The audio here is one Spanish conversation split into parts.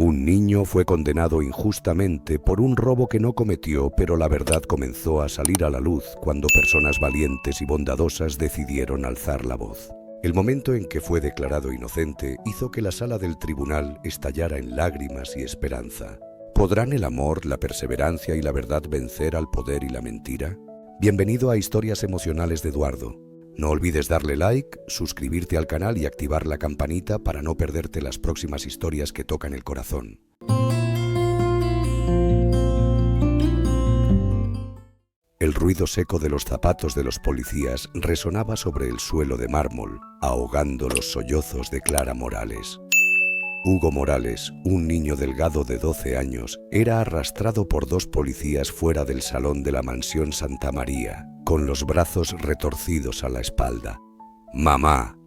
Un niño fue condenado injustamente por un robo que no cometió, pero la verdad comenzó a salir a la luz cuando personas valientes y bondadosas decidieron alzar la voz. El momento en que fue declarado inocente hizo que la sala del tribunal estallara en lágrimas y esperanza. ¿Podrán el amor, la perseverancia y la verdad vencer al poder y la mentira? Bienvenido a Historias Emocionales de Eduardo. No olvides darle like, suscribirte al canal y activar la campanita para no perderte las próximas historias que tocan el corazón. El ruido seco de los zapatos de los policías resonaba sobre el suelo de mármol, ahogando los sollozos de Clara Morales. Hugo Morales, un niño delgado de 12 años, era arrastrado por dos policías fuera del salón de la mansión Santa María, con los brazos retorcidos a la espalda. «¡Mamá!»,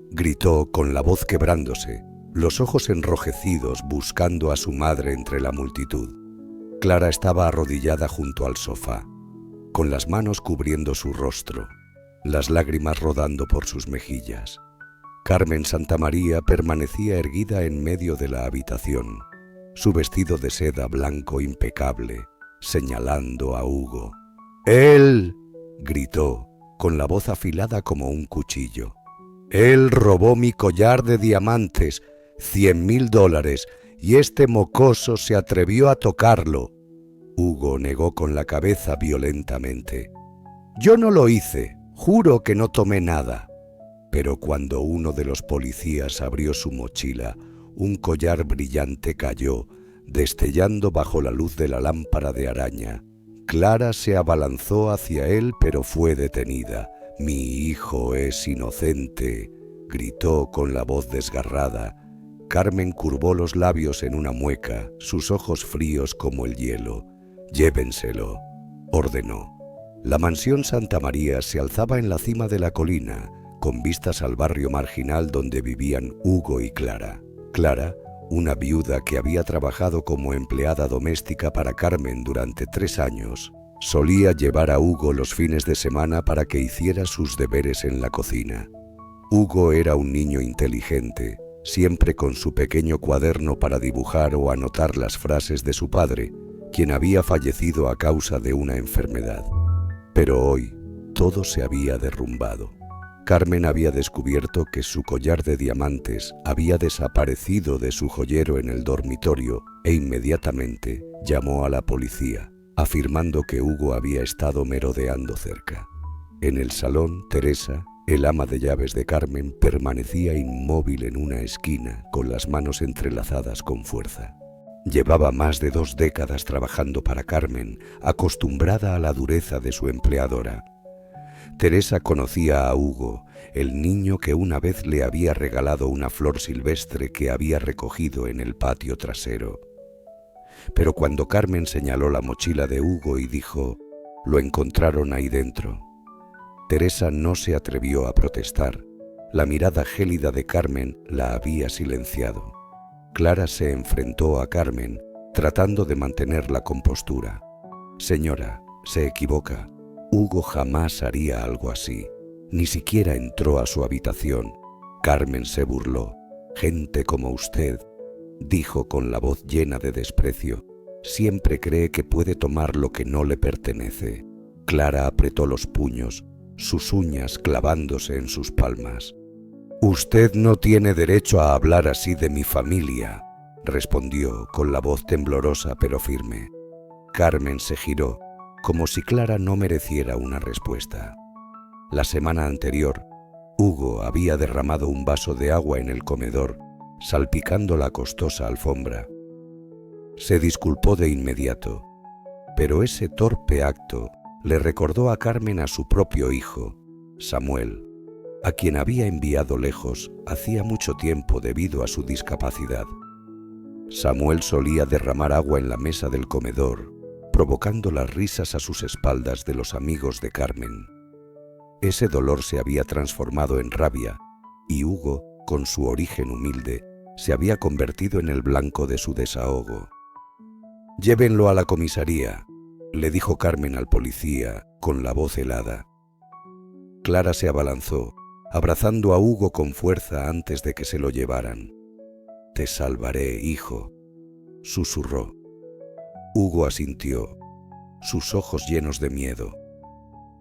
gritó con la voz quebrándose, los ojos enrojecidos buscando a su madre entre la multitud. Clara estaba arrodillada junto al sofá, con las manos cubriendo su rostro, las lágrimas rodando por sus mejillas. Carmen Santamaría permanecía erguida en medio de la habitación, su vestido de seda blanco impecable, señalando a Hugo. «¡Él!», gritó, con la voz afilada como un cuchillo. «Él robó mi collar de diamantes, $100.000, y este mocoso se atrevió a tocarlo». Hugo negó con la cabeza violentamente. «Yo no lo hice, juro que no tomé nada». Pero cuando uno de los policías abrió su mochila, un collar brillante cayó, destellando bajo la luz de la lámpara de araña. Clara se abalanzó hacia él, pero fue detenida. «Mi hijo es inocente», gritó con la voz desgarrada. Carmen curvó los labios en una mueca, sus ojos fríos como el hielo. «Llévenselo», ordenó. La mansión Santa María se alzaba en la cima de la colina, con vistas al barrio marginal donde vivían Hugo y Clara. Clara, una viuda que había trabajado como empleada doméstica para Carmen durante 3 años, solía llevar a Hugo los fines de semana para que hiciera sus deberes en la cocina. Hugo era un niño inteligente, siempre con su pequeño cuaderno para dibujar o anotar las frases de su padre, quien había fallecido a causa de una enfermedad. Pero hoy todo se había derrumbado. Carmen había descubierto que su collar de diamantes había desaparecido de su joyero en el dormitorio e inmediatamente llamó a la policía, afirmando que Hugo había estado merodeando cerca. En el salón, Teresa, el ama de llaves de Carmen, permanecía inmóvil en una esquina con las manos entrelazadas con fuerza. Llevaba más de 2 décadas trabajando para Carmen, acostumbrada a la dureza de su empleadora. Teresa conocía a Hugo, el niño que una vez le había regalado una flor silvestre que había recogido en el patio trasero. Pero cuando Carmen señaló la mochila de Hugo y dijo: «Lo encontraron ahí dentro», Teresa no se atrevió a protestar. La mirada gélida de Carmen la había silenciado. Clara se enfrentó a Carmen, tratando de mantener la compostura. «Señora, se equivoca. Hugo jamás haría algo así. Ni siquiera entró a su habitación». Carmen se burló. «Gente como usted», dijo con la voz llena de desprecio, «siempre cree que puede tomar lo que no le pertenece». Clara apretó los puños, sus uñas clavándose en sus palmas. «Usted no tiene derecho a hablar así de mi familia», respondió con la voz temblorosa pero firme. Carmen se giró, como si Clara no mereciera una respuesta. La semana anterior, Hugo había derramado un vaso de agua en el comedor, salpicando la costosa alfombra. Se disculpó de inmediato, pero ese torpe acto le recordó a Carmen a su propio hijo, Samuel, a quien había enviado lejos hacía mucho tiempo debido a su discapacidad. Samuel solía derramar agua en la mesa del comedor, provocando las risas a sus espaldas de los amigos de Carmen. Ese dolor se había transformado en rabia, y Hugo, con su origen humilde, se había convertido en el blanco de su desahogo. «Llévenlo a la comisaría», le dijo Carmen al policía, con la voz helada. Clara se abalanzó, abrazando a Hugo con fuerza antes de que se lo llevaran. «Te salvaré, hijo», susurró. Hugo asintió, sus ojos llenos de miedo.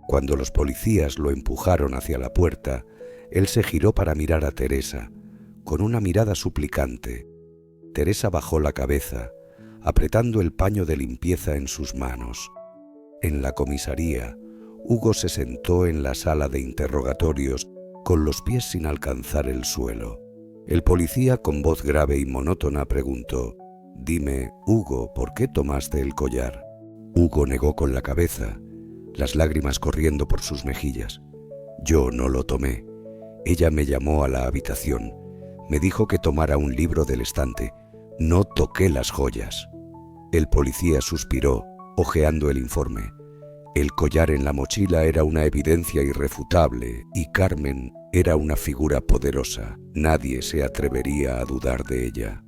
Cuando los policías lo empujaron hacia la puerta, él se giró para mirar a Teresa, con una mirada suplicante. Teresa bajó la cabeza, apretando el paño de limpieza en sus manos. En la comisaría, Hugo se sentó en la sala de interrogatorios, con los pies sin alcanzar el suelo. El policía, con voz grave y monótona, preguntó: «Dime, Hugo, ¿por qué tomaste el collar?» Hugo negó con la cabeza, las lágrimas corriendo por sus mejillas. «Yo no lo tomé. Ella me llamó a la habitación. Me dijo que tomara un libro del estante. No toqué las joyas». El policía suspiró, hojeando el informe. El collar en la mochila era una evidencia irrefutable y Carmen era una figura poderosa. Nadie se atrevería a dudar de ella.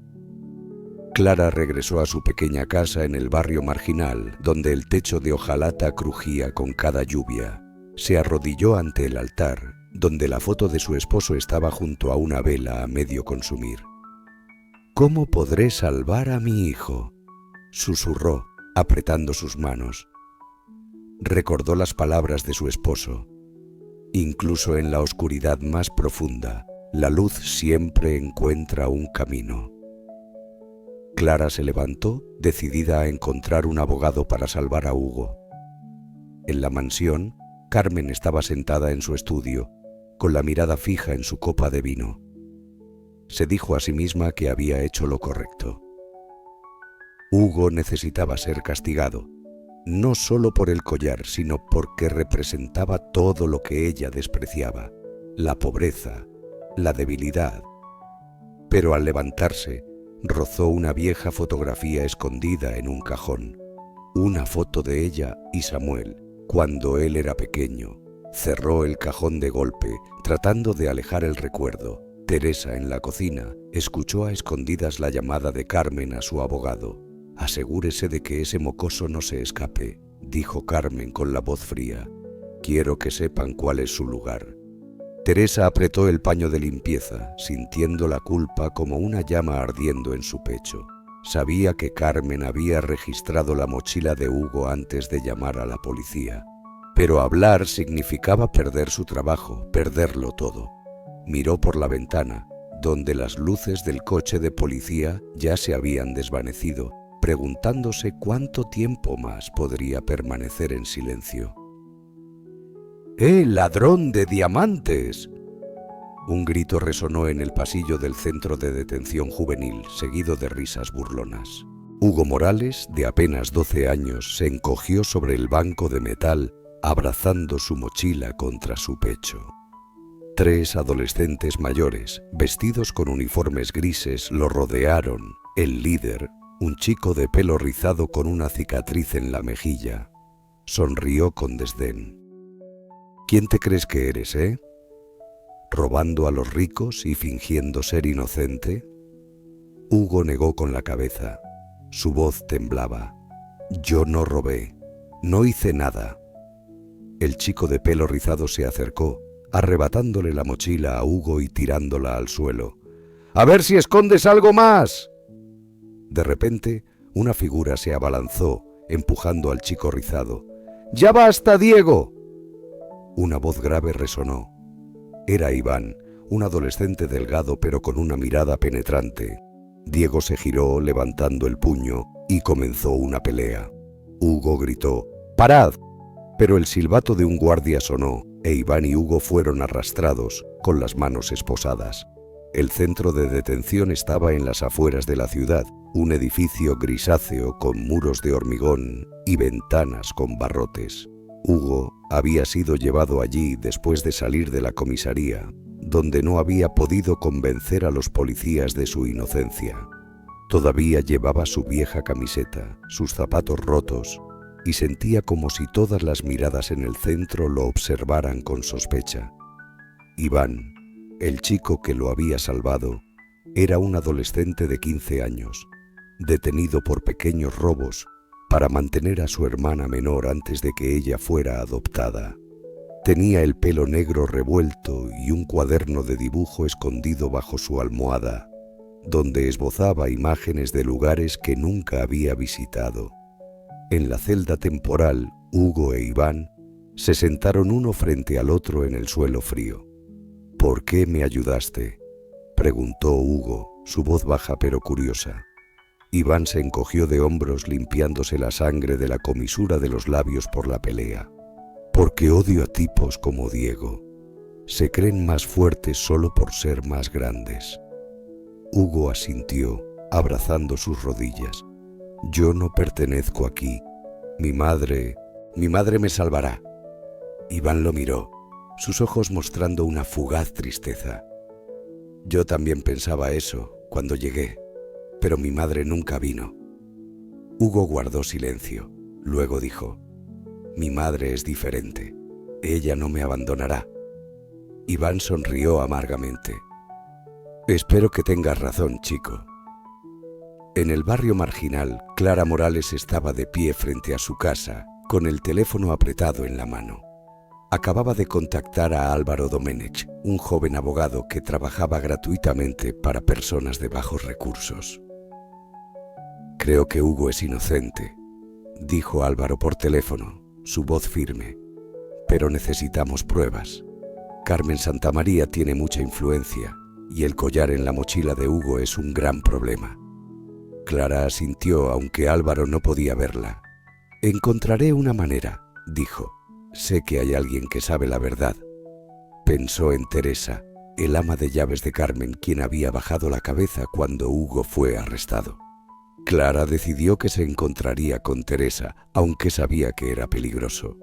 Clara regresó a su pequeña casa en el barrio marginal, donde el techo de hojalata crujía con cada lluvia. Se arrodilló ante el altar, donde la foto de su esposo estaba junto a una vela a medio consumir. «¿Cómo podré salvar a mi hijo?», susurró, apretando sus manos. Recordó las palabras de su esposo. Incluso en la oscuridad más profunda, la luz siempre encuentra un camino. Clara se levantó, decidida a encontrar un abogado para salvar a Hugo. En la mansión, Carmen estaba sentada en su estudio, con la mirada fija en su copa de vino. Se dijo a sí misma que había hecho lo correcto. Hugo necesitaba ser castigado, no solo por el collar, sino porque representaba todo lo que ella despreciaba: la pobreza, la debilidad. Pero al levantarse, rozó una vieja fotografía escondida en un cajón. Una foto de ella y Samuel, cuando él era pequeño. Cerró el cajón de golpe, tratando de alejar el recuerdo. Teresa, en la cocina, escuchó a escondidas la llamada de Carmen a su abogado. «Asegúrese de que ese mocoso no se escape», dijo Carmen con la voz fría. «Quiero que sepan cuál es su lugar». Teresa apretó el paño de limpieza, sintiendo la culpa como una llama ardiendo en su pecho. Sabía que Carmen había registrado la mochila de Hugo antes de llamar a la policía. Pero hablar significaba perder su trabajo, perderlo todo. Miró por la ventana, donde las luces del coche de policía ya se habían desvanecido, preguntándose cuánto tiempo más podría permanecer en silencio. ¡Ladrón de diamantes! Un grito resonó en el pasillo del centro de detención juvenil, seguido de risas burlonas. Hugo Morales, de apenas 12 años, se encogió sobre el banco de metal, abrazando su mochila contra su pecho. 3 adolescentes mayores, vestidos con uniformes grises, lo rodearon. El líder, un chico de pelo rizado con una cicatriz en la mejilla, sonrió con desdén. «¿Quién te crees que eres, ¿Robando a los ricos y fingiendo ser inocente?» Hugo negó con la cabeza. Su voz temblaba. «Yo no robé, no hice nada». El chico de pelo rizado se acercó, arrebatándole la mochila a Hugo y tirándola al suelo. «¡A ver si escondes algo más!». De repente, una figura se abalanzó, empujando al chico rizado. «¡Ya basta, Diego!». Una voz grave resonó. Era Iván, un adolescente delgado pero con una mirada penetrante. Diego se giró levantando el puño y comenzó una pelea. Hugo gritó: «¡Parad!», pero el silbato de un guardia sonó e Iván y Hugo fueron arrastrados, con las manos esposadas. El centro de detención estaba en las afueras de la ciudad, un edificio grisáceo con muros de hormigón y ventanas con barrotes. Hugo había sido llevado allí después de salir de la comisaría, donde no había podido convencer a los policías de su inocencia. Todavía llevaba su vieja camiseta, sus zapatos rotos, y sentía como si todas las miradas en el centro lo observaran con sospecha. Iván, el chico que lo había salvado, era un adolescente de 15 años, detenido por pequeños robos para mantener a su hermana menor antes de que ella fuera adoptada. Tenía el pelo negro revuelto y un cuaderno de dibujo escondido bajo su almohada. donde esbozaba imágenes de lugares que nunca había visitado. En la celda temporal, Hugo e Iván se sentaron uno frente al otro en el suelo frío. «¿Por qué me ayudaste?», preguntó Hugo, su voz baja pero curiosa. Iván se encogió de hombros limpiándose la sangre de la comisura de los labios por la pelea. «Porque odio a tipos como Diego. Se creen más fuertes solo por ser más grandes». Hugo asintió, abrazando sus rodillas. «Yo no pertenezco aquí. Mi madre me salvará». Iván lo miró, sus ojos mostrando una fugaz tristeza. «Yo también pensaba eso cuando llegué, pero mi madre nunca vino». Hugo guardó silencio, luego dijo: «Mi madre es diferente. Ella no me abandonará». Iván sonrió amargamente. «Espero que tengas razón, chico». En el barrio marginal, Clara Morales estaba de pie frente a su casa, con el teléfono apretado en la mano. Acababa de contactar a Álvaro Domenech, un joven abogado que trabajaba gratuitamente para personas de bajos recursos. «Creo que Hugo es inocente», dijo Álvaro por teléfono, su voz firme. «Pero necesitamos pruebas. Carmen Santamaría tiene mucha influencia y el collar en la mochila de Hugo es un gran problema». Clara asintió, aunque Álvaro no podía verla. «Encontraré una manera», dijo. «Sé que hay alguien que sabe la verdad». Pensó en Teresa, el ama de llaves de Carmen, quien había bajado la cabeza cuando Hugo fue arrestado. Clara decidió que se encontraría con Teresa, aunque sabía que era peligroso.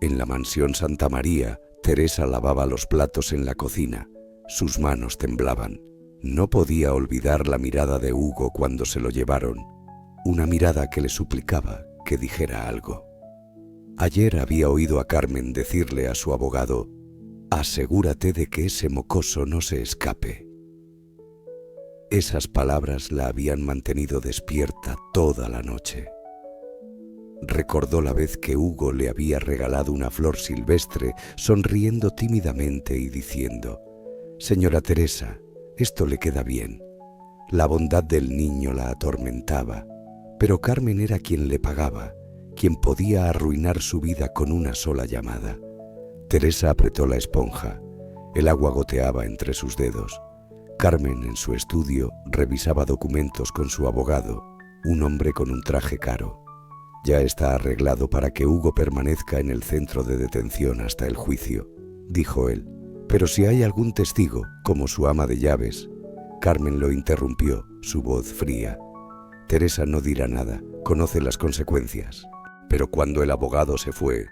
En la mansión Santamaría, Teresa lavaba los platos en la cocina. Sus manos temblaban. No podía olvidar la mirada de Hugo cuando se lo llevaron, una mirada que le suplicaba que dijera algo. Ayer había oído a Carmen decirle a su abogado: «Asegúrate de que ese mocoso no se escape». Esas palabras la habían mantenido despierta toda la noche. Recordó la vez que Hugo le había regalado una flor silvestre, sonriendo tímidamente y diciendo: «Señora Teresa, esto le queda bien». La bondad del niño la atormentaba, pero Carmen era quien le pagaba, quien podía arruinar su vida con una sola llamada. Teresa apretó la esponja. El agua goteaba entre sus dedos. Carmen, en su estudio, revisaba documentos con su abogado, un hombre con un traje caro. «Ya está arreglado para que Hugo permanezca en el centro de detención hasta el juicio», dijo él. «Pero si hay algún testigo, como su ama de llaves». Carmen lo interrumpió, su voz fría. «Teresa no dirá nada, conoce las consecuencias». Pero cuando el abogado se fue,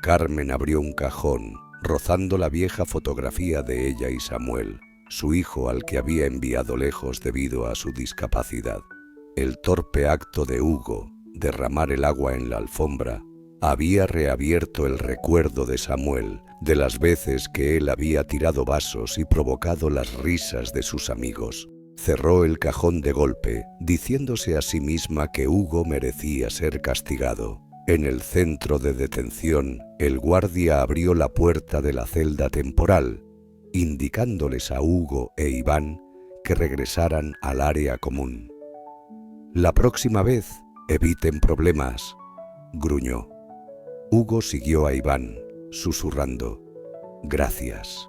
Carmen abrió un cajón, rozando la vieja fotografía de ella y Samuel, su hijo al que había enviado lejos debido a su discapacidad. El torpe acto de Hugo, derramar el agua en la alfombra, había reabierto el recuerdo de Samuel, de las veces que él había tirado vasos y provocado las risas de sus amigos. Cerró el cajón de golpe, diciéndose a sí misma que Hugo merecía ser castigado. En el centro de detención, el guardia abrió la puerta de la celda temporal, indicándoles a Hugo e Iván que regresaran al área común. «La próxima vez, eviten problemas», gruñó. Hugo siguió a Iván, susurrando: «Gracias».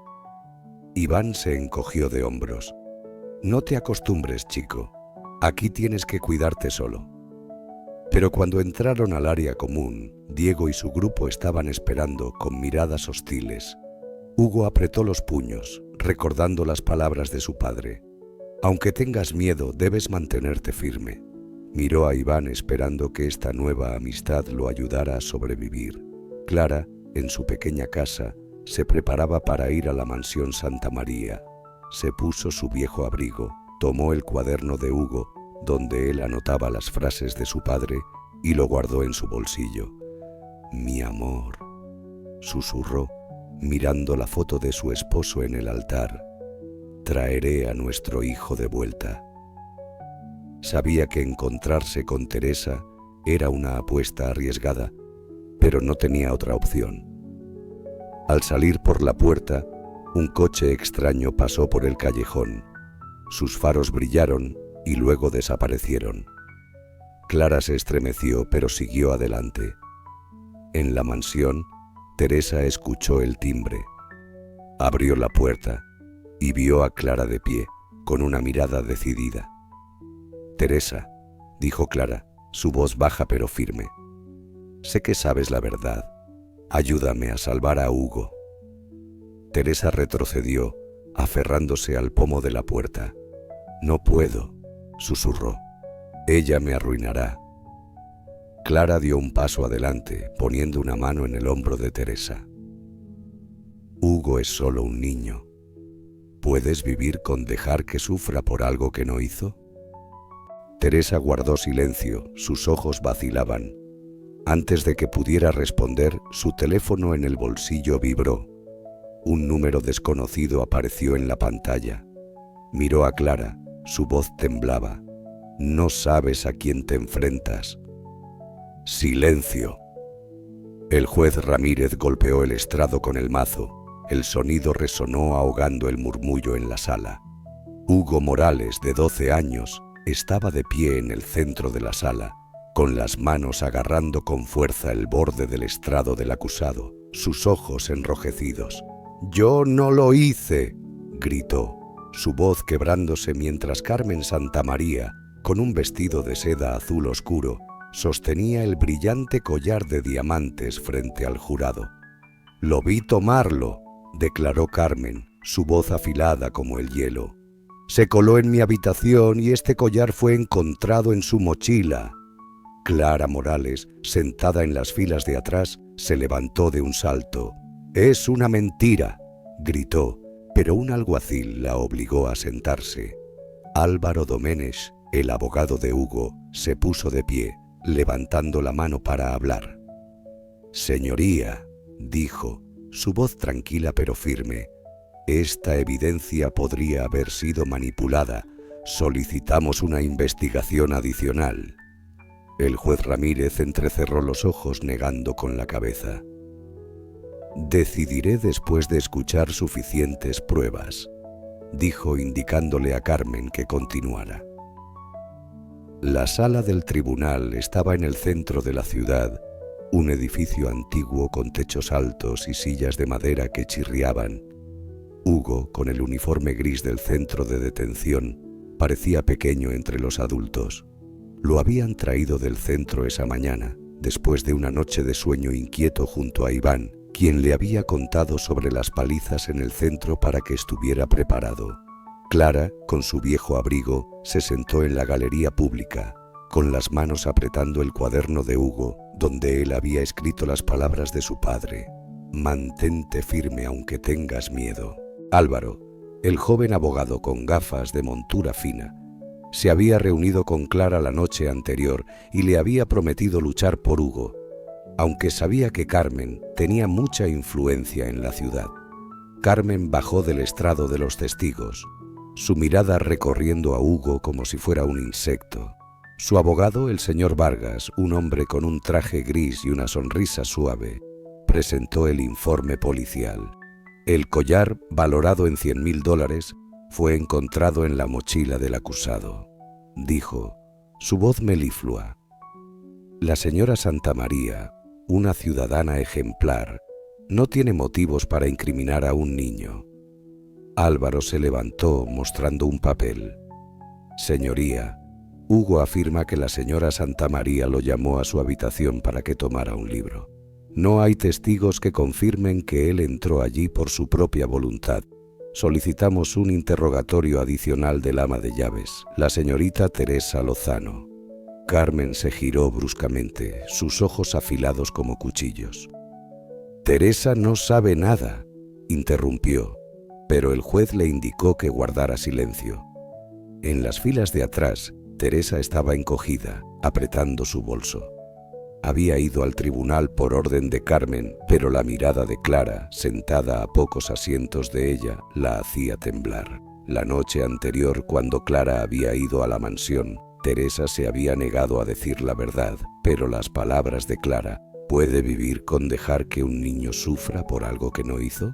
Iván se encogió de hombros. «No te acostumbres, chico. Aquí tienes que cuidarte solo». Pero cuando entraron al área común, Diego y su grupo estaban esperando con miradas hostiles. Hugo apretó los puños, recordando las palabras de su padre: «Aunque tengas miedo, debes mantenerte firme». Miró a Iván esperando que esta nueva amistad lo ayudara a sobrevivir. Clara, en su pequeña casa, se preparaba para ir a la mansión Santamaría. Se puso su viejo abrigo, tomó el cuaderno de Hugo, donde él anotaba las frases de su padre, y lo guardó en su bolsillo. «Mi amor», susurró, mirando la foto de su esposo en el altar. «Traeré a nuestro hijo de vuelta». Sabía que encontrarse con Teresa era una apuesta arriesgada, pero no tenía otra opción. Al salir por la puerta, un coche extraño pasó por el callejón. Sus faros brillaron y luego desaparecieron. Clara se estremeció, pero siguió adelante. En la mansión, Teresa escuchó el timbre. Abrió la puerta y vio a Clara de pie, con una mirada decidida. «Teresa», dijo Clara, su voz baja pero firme. «Sé que sabes la verdad. Ayúdame a salvar a Hugo». Teresa retrocedió, aferrándose al pomo de la puerta. «No puedo», susurró. «Ella me arruinará». Clara dio un paso adelante, poniendo una mano en el hombro de Teresa. «Hugo es solo un niño. ¿Puedes vivir con dejar que sufra por algo que no hizo?». Teresa guardó silencio, sus ojos vacilaban. Antes de que pudiera responder, su teléfono en el bolsillo vibró. Un número desconocido apareció en la pantalla. Miró a Clara, su voz temblaba. «No sabes a quién te enfrentas». «Silencio». El juez Ramírez golpeó el estrado con el mazo. El sonido resonó ahogando el murmullo en la sala. Hugo Morales, de 12 años, estaba de pie en el centro de la sala, con las manos agarrando con fuerza el borde del estrado del acusado, sus ojos enrojecidos. «Yo no lo hice», gritó, su voz quebrándose mientras Carmen Santamaría, con un vestido de seda azul oscuro, sostenía el brillante collar de diamantes frente al jurado. «Lo vi tomarlo», declaró Carmen, su voz afilada como el hielo. «Se coló en mi habitación y este collar fue encontrado en su mochila». Clara Morales, sentada en las filas de atrás, se levantó de un salto. «Es una mentira», gritó, pero un alguacil la obligó a sentarse. Álvaro Domenech, el abogado de Hugo, se puso de pie, levantando la mano para hablar. «Señoría», dijo, su voz tranquila pero firme, «esta evidencia podría haber sido manipulada. Solicitamos una investigación adicional». El juez Ramírez entrecerró los ojos negando con la cabeza. «Decidiré después de escuchar suficientes pruebas», dijo indicándole a Carmen que continuara. La sala del tribunal estaba en el centro de la ciudad, un edificio antiguo con techos altos y sillas de madera que chirriaban. Hugo, con el uniforme gris del centro de detención, parecía pequeño entre los adultos. Lo habían traído del centro esa mañana, después de una noche de sueño inquieto junto a Iván, quien le había contado sobre las palizas en el centro para que estuviera preparado. Clara, con su viejo abrigo, se sentó en la galería pública, con las manos apretando el cuaderno de Hugo, donde él había escrito las palabras de su padre. «Mantente firme aunque tengas miedo». Álvaro, el joven abogado con gafas de montura fina, se había reunido con Clara la noche anterior y le había prometido luchar por Hugo, aunque sabía que Carmen tenía mucha influencia en la ciudad. Carmen bajó del estrado de los testigos, su mirada recorriendo a Hugo como si fuera un insecto. Su abogado, el señor Vargas, un hombre con un traje gris y una sonrisa suave, presentó el informe policial. El collar, valorado en $100.000, fue encontrado en la mochila del acusado. Dijo, su voz meliflua. La señora Santamaría, una ciudadana ejemplar, no tiene motivos para incriminar a un niño. Álvaro se levantó mostrando un papel. Señoría, Hugo afirma que la señora Santamaría lo llamó a su habitación para que tomara un libro. No hay testigos que confirmen que él entró allí por su propia voluntad. Solicitamos un interrogatorio adicional del ama de llaves, la señorita Teresa Lozano. Carmen se giró bruscamente, sus ojos afilados como cuchillos. Teresa no sabe nada, interrumpió, pero el juez le indicó que guardara silencio. En las filas de atrás, Teresa estaba encogida, apretando su bolso. Había ido al tribunal por orden de Carmen, pero la mirada de Clara, sentada a pocos asientos de ella, la hacía temblar. La noche anterior, cuando Clara había ido a la mansión, Teresa se había negado a decir la verdad, pero las palabras de Clara, ¿puede vivir con dejar que un niño sufra por algo que no hizo?,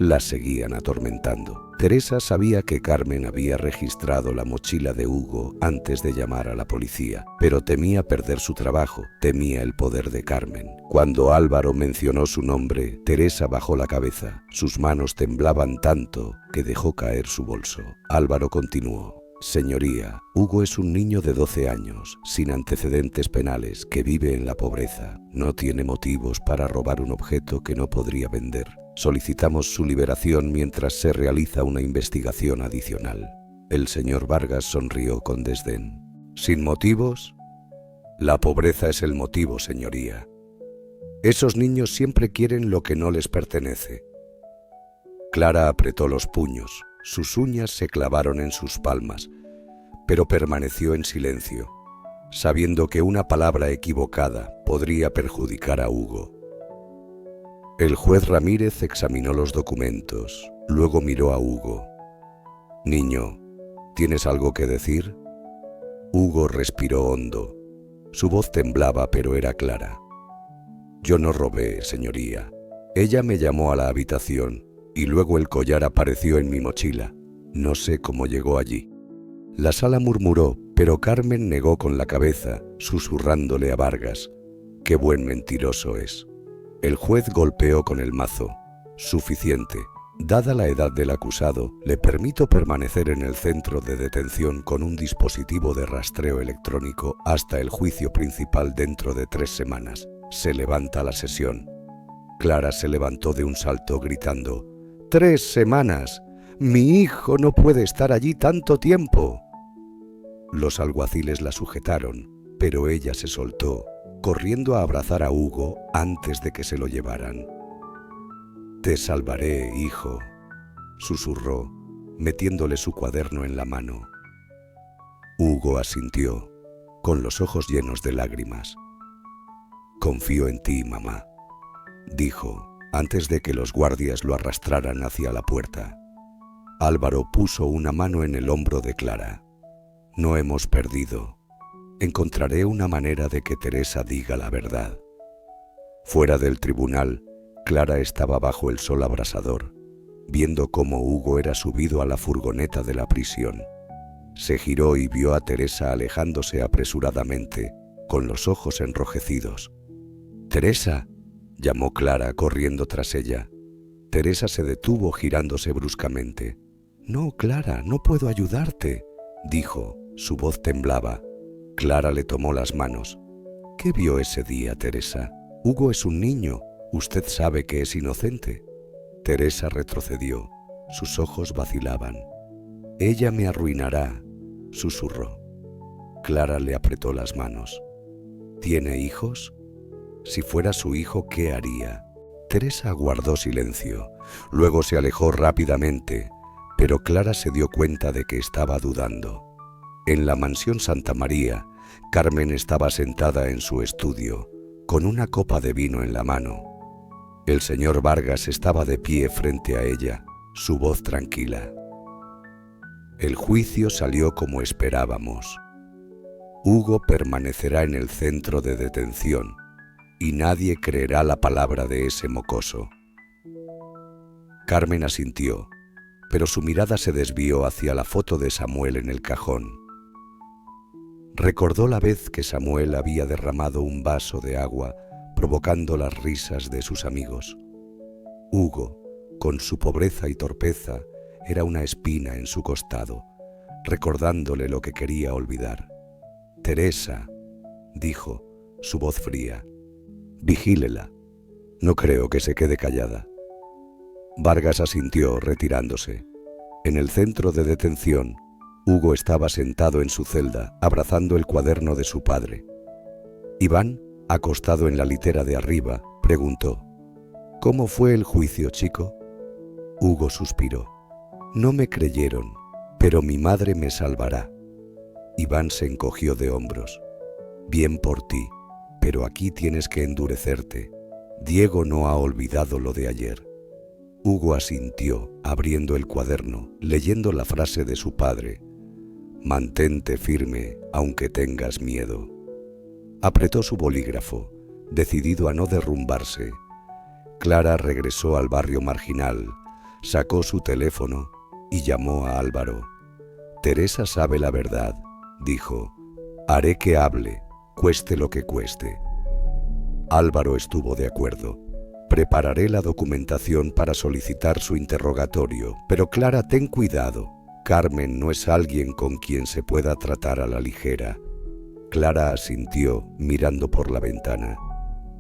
la seguían atormentando. Teresa sabía que Carmen había registrado la mochila de Hugo antes de llamar a la policía, pero temía perder su trabajo, temía el poder de Carmen. Cuando Álvaro mencionó su nombre, Teresa bajó la cabeza. Sus manos temblaban tanto que dejó caer su bolso. Álvaro continuó: Señoría, Hugo es un niño de 12 años, sin antecedentes penales, que vive en la pobreza. No tiene motivos para robar un objeto que no podría vender. Solicitamos su liberación mientras se realiza una investigación adicional. El señor Vargas sonrió con desdén. ¿Sin motivos? La pobreza es el motivo, señoría. Esos niños siempre quieren lo que no les pertenece. Clara apretó los puños. Sus uñas se clavaron en sus palmas, pero permaneció en silencio, sabiendo que una palabra equivocada podría perjudicar a Hugo. El juez Ramírez examinó los documentos, luego miró a Hugo. Niño, ¿tienes algo que decir? Hugo respiró hondo. Su voz temblaba, pero era clara. Yo no robé, señoría. Ella me llamó a la habitación y luego el collar apareció en mi mochila. No sé cómo llegó allí. La sala murmuró, pero Carmen negó con la cabeza, susurrándole a Vargas: «Qué buen mentiroso es». El juez golpeó con el mazo. Suficiente. Dada la edad del acusado, le permito permanecer en el centro de detención con un dispositivo de rastreo electrónico hasta el juicio principal dentro de 3 semanas. Se levanta la sesión. Clara se levantó de un salto gritando: «¡3 semanas! ¡Mi hijo no puede estar allí tanto tiempo!». Los alguaciles la sujetaron, pero ella se soltó, corriendo a abrazar a Hugo antes de que se lo llevaran. «Te salvaré, hijo», susurró, metiéndole su cuaderno en la mano. Hugo asintió, con los ojos llenos de lágrimas. «Confío en ti, mamá», dijo, antes de que los guardias lo arrastraran hacia la puerta. Álvaro puso una mano en el hombro de Clara. «No hemos perdido. Encontraré una manera de que Teresa diga la verdad». Fuera del tribunal, Clara estaba bajo el sol abrasador, viendo cómo Hugo era subido a la furgoneta de la prisión. Se giró y vio a Teresa alejándose apresuradamente, con los ojos enrojecidos. «¡Teresa!», llamó Clara corriendo tras ella. Teresa se detuvo girándose bruscamente. «No, Clara, no puedo ayudarte», dijo. Su voz temblaba. Clara le tomó las manos. «¿Qué vio ese día, Teresa? Hugo es un niño. Usted sabe que es inocente». Teresa retrocedió. Sus ojos vacilaban. «Ella me arruinará», susurró. Clara le apretó las manos. «¿Tiene hijos? Si fuera su hijo, ¿qué haría?». Teresa guardó silencio. Luego se alejó rápidamente, pero Clara se dio cuenta de que estaba dudando. En la mansión Santa María, Carmen estaba sentada en su estudio, con una copa de vino en la mano. El señor Vargas estaba de pie frente a ella, su voz tranquila. «El juicio salió como esperábamos. Hugo permanecerá en el centro de detención y nadie creerá la palabra de ese mocoso». Carmen asintió, pero su mirada se desvió hacia la foto de Samuel en el cajón. Recordó la vez que Samuel había derramado un vaso de agua, provocando las risas de sus amigos. Hugo, con su pobreza y torpeza, era una espina en su costado, recordándole lo que quería olvidar. «Teresa», dijo, su voz fría, «vigílela. No creo que se quede callada». Vargas asintió, retirándose. En el centro de detención, Hugo estaba sentado en su celda, abrazando el cuaderno de su padre. Iván, acostado en la litera de arriba, preguntó: «¿Cómo fue el juicio, chico?». Hugo suspiró. «No me creyeron, pero mi madre me salvará». Iván se encogió de hombros. «Bien por ti, pero aquí tienes que endurecerte. Diego no ha olvidado lo de ayer». Hugo asintió, abriendo el cuaderno, leyendo la frase de su padre: «Mantente firme, aunque tengas miedo». Apretó su bolígrafo, decidido a no derrumbarse. Clara regresó al barrio marginal, Sacó su teléfono y llamó a Álvaro. «Teresa sabe la verdad», dijo. «Haré que hable, cueste lo que cueste». Álvaro estuvo de acuerdo. «Prepararé la documentación para solicitar su interrogatorio, pero Clara, ten cuidado. Carmen no es alguien con quien se pueda tratar a la ligera». Clara asintió, mirando por la ventana.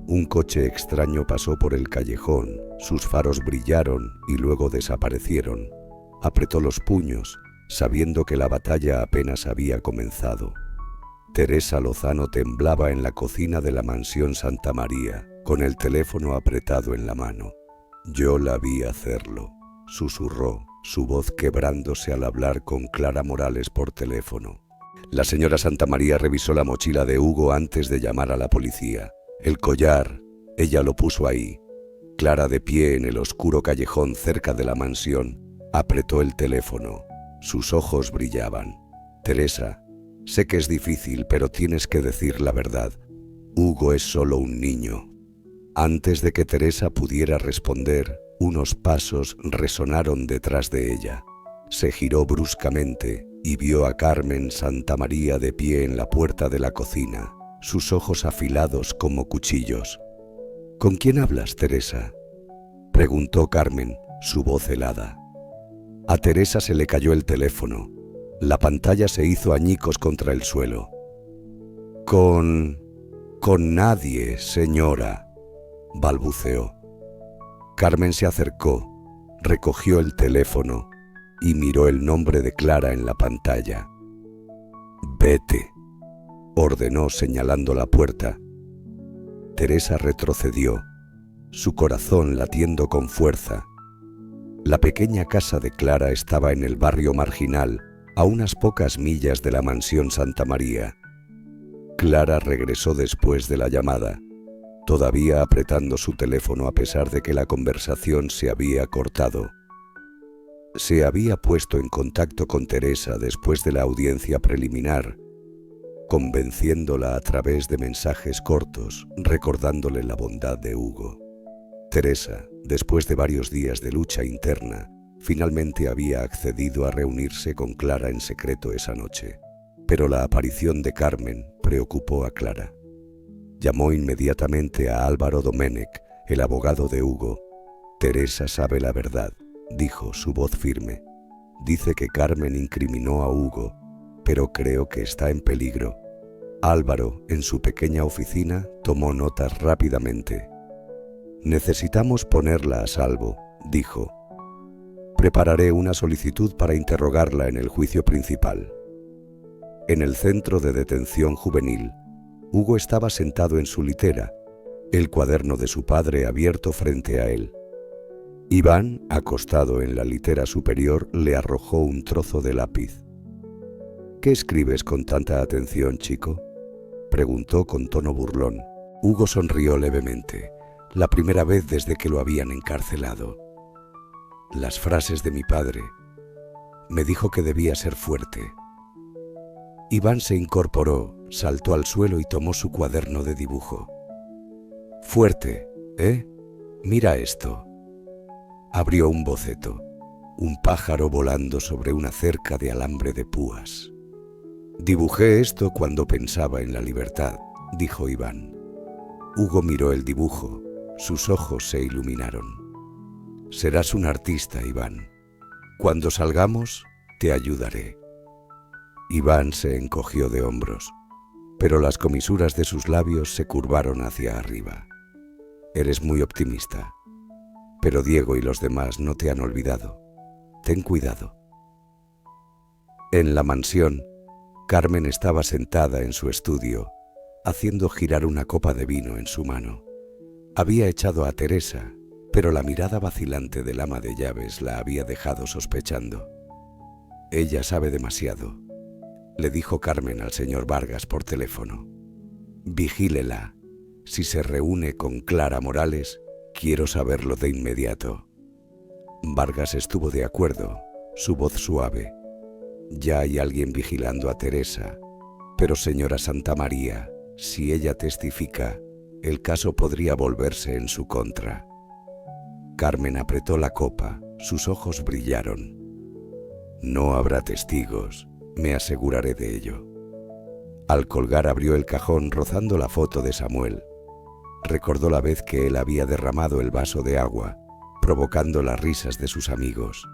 Un coche extraño pasó por el callejón, sus faros brillaron y luego desaparecieron. Apretó los puños, sabiendo que la batalla apenas había comenzado. Teresa Lozano temblaba en la cocina de la mansión Santa María, con el teléfono apretado en la mano. «Yo la vi hacerlo», susurró, su voz quebrándose al hablar con Clara Morales por teléfono. La señora Santa María revisó la mochila de Hugo antes de llamar a la policía. El collar, ella lo puso ahí. Clara, de pie en el oscuro callejón cerca de la mansión, apretó el teléfono. Sus ojos brillaban. «Teresa, sé que es difícil, pero tienes que decir la verdad. Hugo es solo un niño». Antes de que Teresa pudiera responder, unos pasos resonaron detrás de ella. Se giró bruscamente y vio a Carmen Santamaría de pie en la puerta de la cocina, sus ojos afilados como cuchillos. «¿Con quién hablas, Teresa?», preguntó Carmen, su voz helada. A Teresa se le cayó el teléfono. La pantalla se hizo añicos contra el suelo. Con nadie, señora», balbuceó. Carmen se acercó, recogió el teléfono y miró el nombre de Clara en la pantalla. «Vete», ordenó señalando la puerta. Teresa retrocedió, su corazón latiendo con fuerza. La pequeña casa de Clara estaba en el barrio marginal, a unas pocas millas de la mansión Santa María. Clara regresó después de la llamada, todavía apretando su teléfono a pesar de que la conversación se había cortado. Se había puesto en contacto con Teresa después de la audiencia preliminar, convenciéndola a través de mensajes cortos, recordándole la bondad de Hugo. Teresa, después de varios días de lucha interna, finalmente había accedido a reunirse con Clara en secreto esa noche, pero la aparición de Carmen preocupó a Clara. Llamó inmediatamente a Álvaro Doménech, el abogado de Hugo. «Teresa sabe la verdad», dijo, su voz firme. «Dice que Carmen incriminó a Hugo, pero creo que está en peligro». Álvaro, en su pequeña oficina, tomó notas rápidamente. «Necesitamos ponerla a salvo», dijo. «Prepararé una solicitud para interrogarla en el juicio principal». En el centro de detención juvenil, Hugo estaba sentado en su litera, el cuaderno de su padre abierto frente a él. Iván, acostado en la litera superior, le arrojó un trozo de lápiz. «¿Qué escribes con tanta atención, chico?», preguntó con tono burlón. Hugo sonrió levemente, la primera vez desde que lo habían encarcelado. «Las frases de mi padre. Me dijo que debía ser fuerte». Iván se incorporó, saltó al suelo y tomó su cuaderno de dibujo. «Fuerte, ¿eh? Mira esto». Abrió un boceto, un pájaro volando sobre una cerca de alambre de púas. «Dibujé esto cuando pensaba en la libertad», dijo Iván. Hugo miró el dibujo, sus ojos se iluminaron. «Serás un artista, Iván. Cuando salgamos, te ayudaré». Iván se encogió de hombros, pero las comisuras de sus labios se curvaron hacia arriba. «Eres muy optimista, pero Diego y los demás no te han olvidado. Ten cuidado». En la mansión, Carmen estaba sentada en su estudio, haciendo girar una copa de vino en su mano. Había echado a Teresa, pero la mirada vacilante del ama de llaves la había dejado sospechando. «Ella sabe demasiado», le dijo Carmen al señor Vargas por teléfono. «Vigílela. Si se reúne con Clara Morales, quiero saberlo de inmediato». Vargas estuvo de acuerdo, su voz suave. «Ya hay alguien vigilando a Teresa, pero señora Santamaría, si ella testifica, el caso podría volverse en su contra». Carmen apretó la copa, sus ojos brillaron. No habrá testigos, me aseguraré de ello. Al colgar abrió el cajón rozando la foto de Samuel. Recordó la vez que él había derramado el vaso de agua, provocando las risas de sus amigos.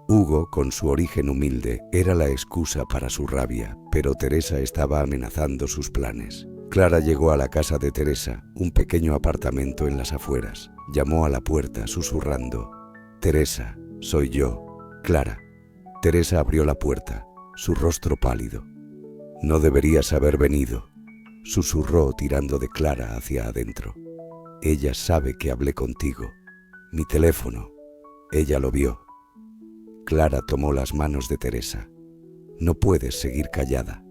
Hugo, con su origen humilde, era la excusa para su rabia, pero Teresa estaba amenazando sus planes. Clara llegó a la casa de Teresa, un pequeño apartamento en las afueras. Llamó a la puerta, susurrando: «Teresa, soy yo, Clara». Teresa abrió la puerta, su rostro pálido. «No deberías haber venido», susurró tirando de Clara hacia adentro. «Ella sabe que hablé contigo. Mi teléfono». Ella lo vio. Clara tomó las manos de Teresa. «No puedes seguir callada.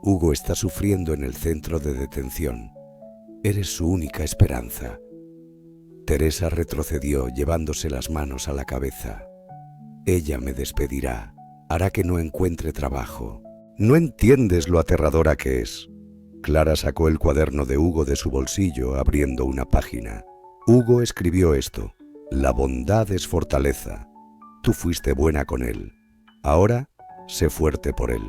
Hugo está sufriendo en el centro de detención. Eres su única esperanza». Teresa retrocedió llevándose las manos a la cabeza. «Ella me despedirá, hará que no encuentre trabajo. No entiendes lo aterradora que es». Clara sacó el cuaderno de Hugo de su bolsillo, abriendo una página. Hugo escribió esto: «La bondad es fortaleza. Tú fuiste buena con él. Ahora, sé fuerte por él».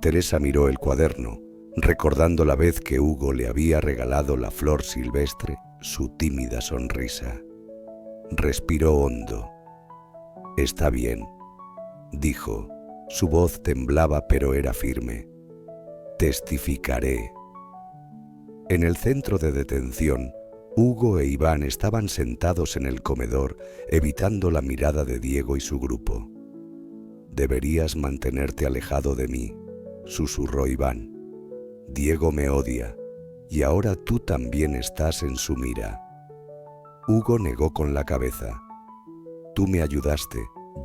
Teresa miró el cuaderno, recordando la vez que Hugo le había regalado la flor silvestre, su tímida sonrisa. Respiró hondo. «Está bien», dijo. Su voz temblaba pero era firme. «Testificaré». En el centro de detención, Hugo e Iván estaban sentados en el comedor, evitando la mirada de Diego y su grupo. «Deberías mantenerte alejado de mí», susurró Iván. «Diego me odia, y ahora tú también estás en su mira». Hugo negó con la cabeza. «Tú me ayudaste,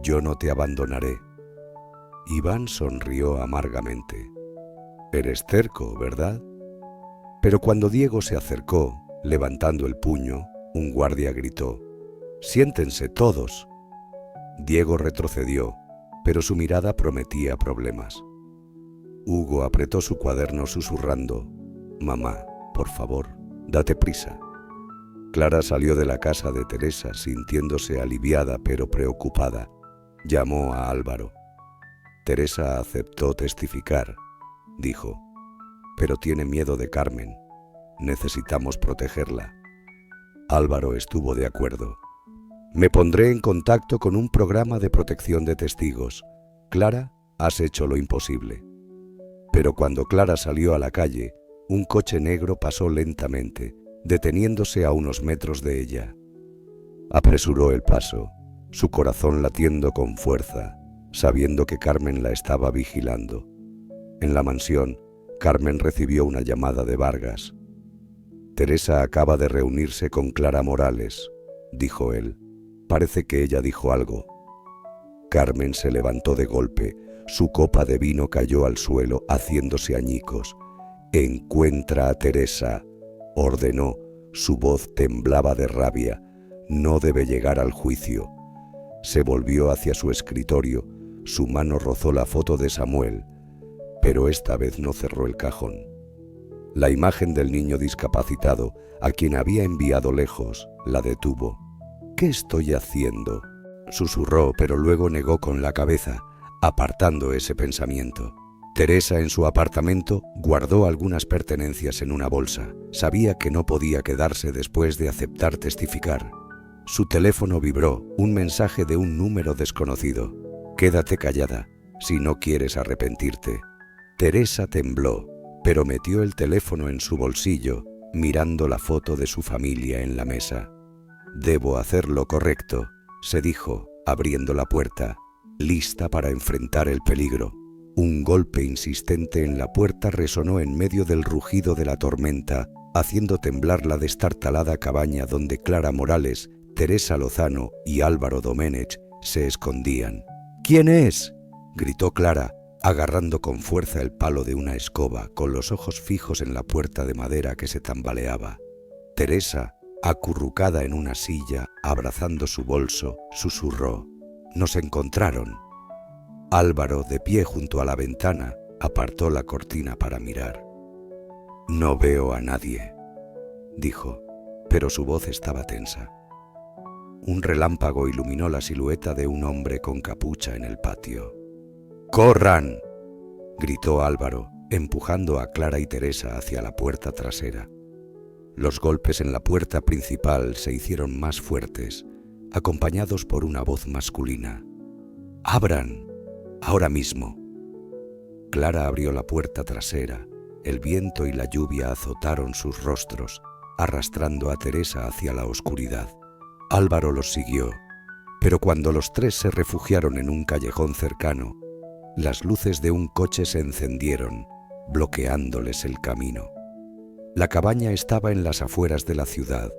yo no te abandonaré». Iván sonrió amargamente. «Eres terco, ¿verdad?». Pero cuando Diego se acercó, levantando el puño, un guardia gritó: «Siéntense todos». Diego retrocedió, pero su mirada prometía problemas. Hugo apretó su cuaderno susurrando: «Mamá, por favor, date prisa». Clara salió de la casa de Teresa sintiéndose aliviada pero preocupada. Llamó a Álvaro. «Teresa aceptó testificar», dijo, «pero tiene miedo de Carmen. Necesitamos protegerla». Álvaro estuvo de acuerdo. «Me pondré en contacto con un programa de protección de testigos. Clara, has hecho lo imposible». Pero cuando Clara salió a la calle, un coche negro pasó lentamente, deteniéndose a unos metros de ella. Apresuró el paso, su corazón latiendo con fuerza, sabiendo que Carmen la estaba vigilando. En la mansión, Carmen recibió una llamada de Vargas. «Teresa acaba de reunirse con Clara Morales», dijo él. «Parece que ella dijo algo». Carmen se levantó de golpe. Su copa de vino cayó al suelo, haciéndose añicos. «Encuentra a Teresa», ordenó. Su voz temblaba de rabia. «No debe llegar al juicio». Se volvió hacia su escritorio. Su mano rozó la foto de Samuel, pero esta vez no cerró el cajón. La imagen del niño discapacitado, a quien había enviado lejos, la detuvo. «¿Qué estoy haciendo?», susurró, pero luego negó con la cabeza, apartando ese pensamiento. Teresa, en su apartamento, guardó algunas pertenencias en una bolsa. Sabía que no podía quedarse después de aceptar testificar. Su teléfono vibró, un mensaje de un número desconocido. «Quédate callada, si no quieres arrepentirte». Teresa tembló, pero metió el teléfono en su bolsillo, mirando la foto de su familia en la mesa. «Debo hacer lo correcto», se dijo, abriendo la puerta, lista para enfrentar el peligro. Un golpe insistente en la puerta resonó en medio del rugido de la tormenta, haciendo temblar la destartalada cabaña donde Clara Morales, Teresa Lozano y Álvaro Doménech se escondían. «¿Quién es?», gritó Clara, agarrando con fuerza el palo de una escoba, con los ojos fijos en la puerta de madera que se tambaleaba. Teresa, acurrucada en una silla, abrazando su bolso, susurró: «Nos encontraron». Álvaro, de pie junto a la ventana, apartó la cortina para mirar. «No veo a nadie», dijo, pero su voz estaba tensa. un relámpago iluminó la silueta de un hombre con capucha en el patio. ¡Corran!, gritó Álvaro, empujando a Clara y Teresa hacia la puerta trasera. Los golpes en la puerta principal se hicieron más fuertes, acompañados por una voz masculina. ¡Abran! ¡Ahora mismo! Clara abrió la puerta trasera. El viento y la lluvia azotaron sus rostros, arrastrando a Teresa hacia la oscuridad. Álvaro los siguió, pero cuando los tres se refugiaron en un callejón cercano, las luces de un coche se encendieron, bloqueándoles el camino. La cabaña estaba en las afueras de la ciudad,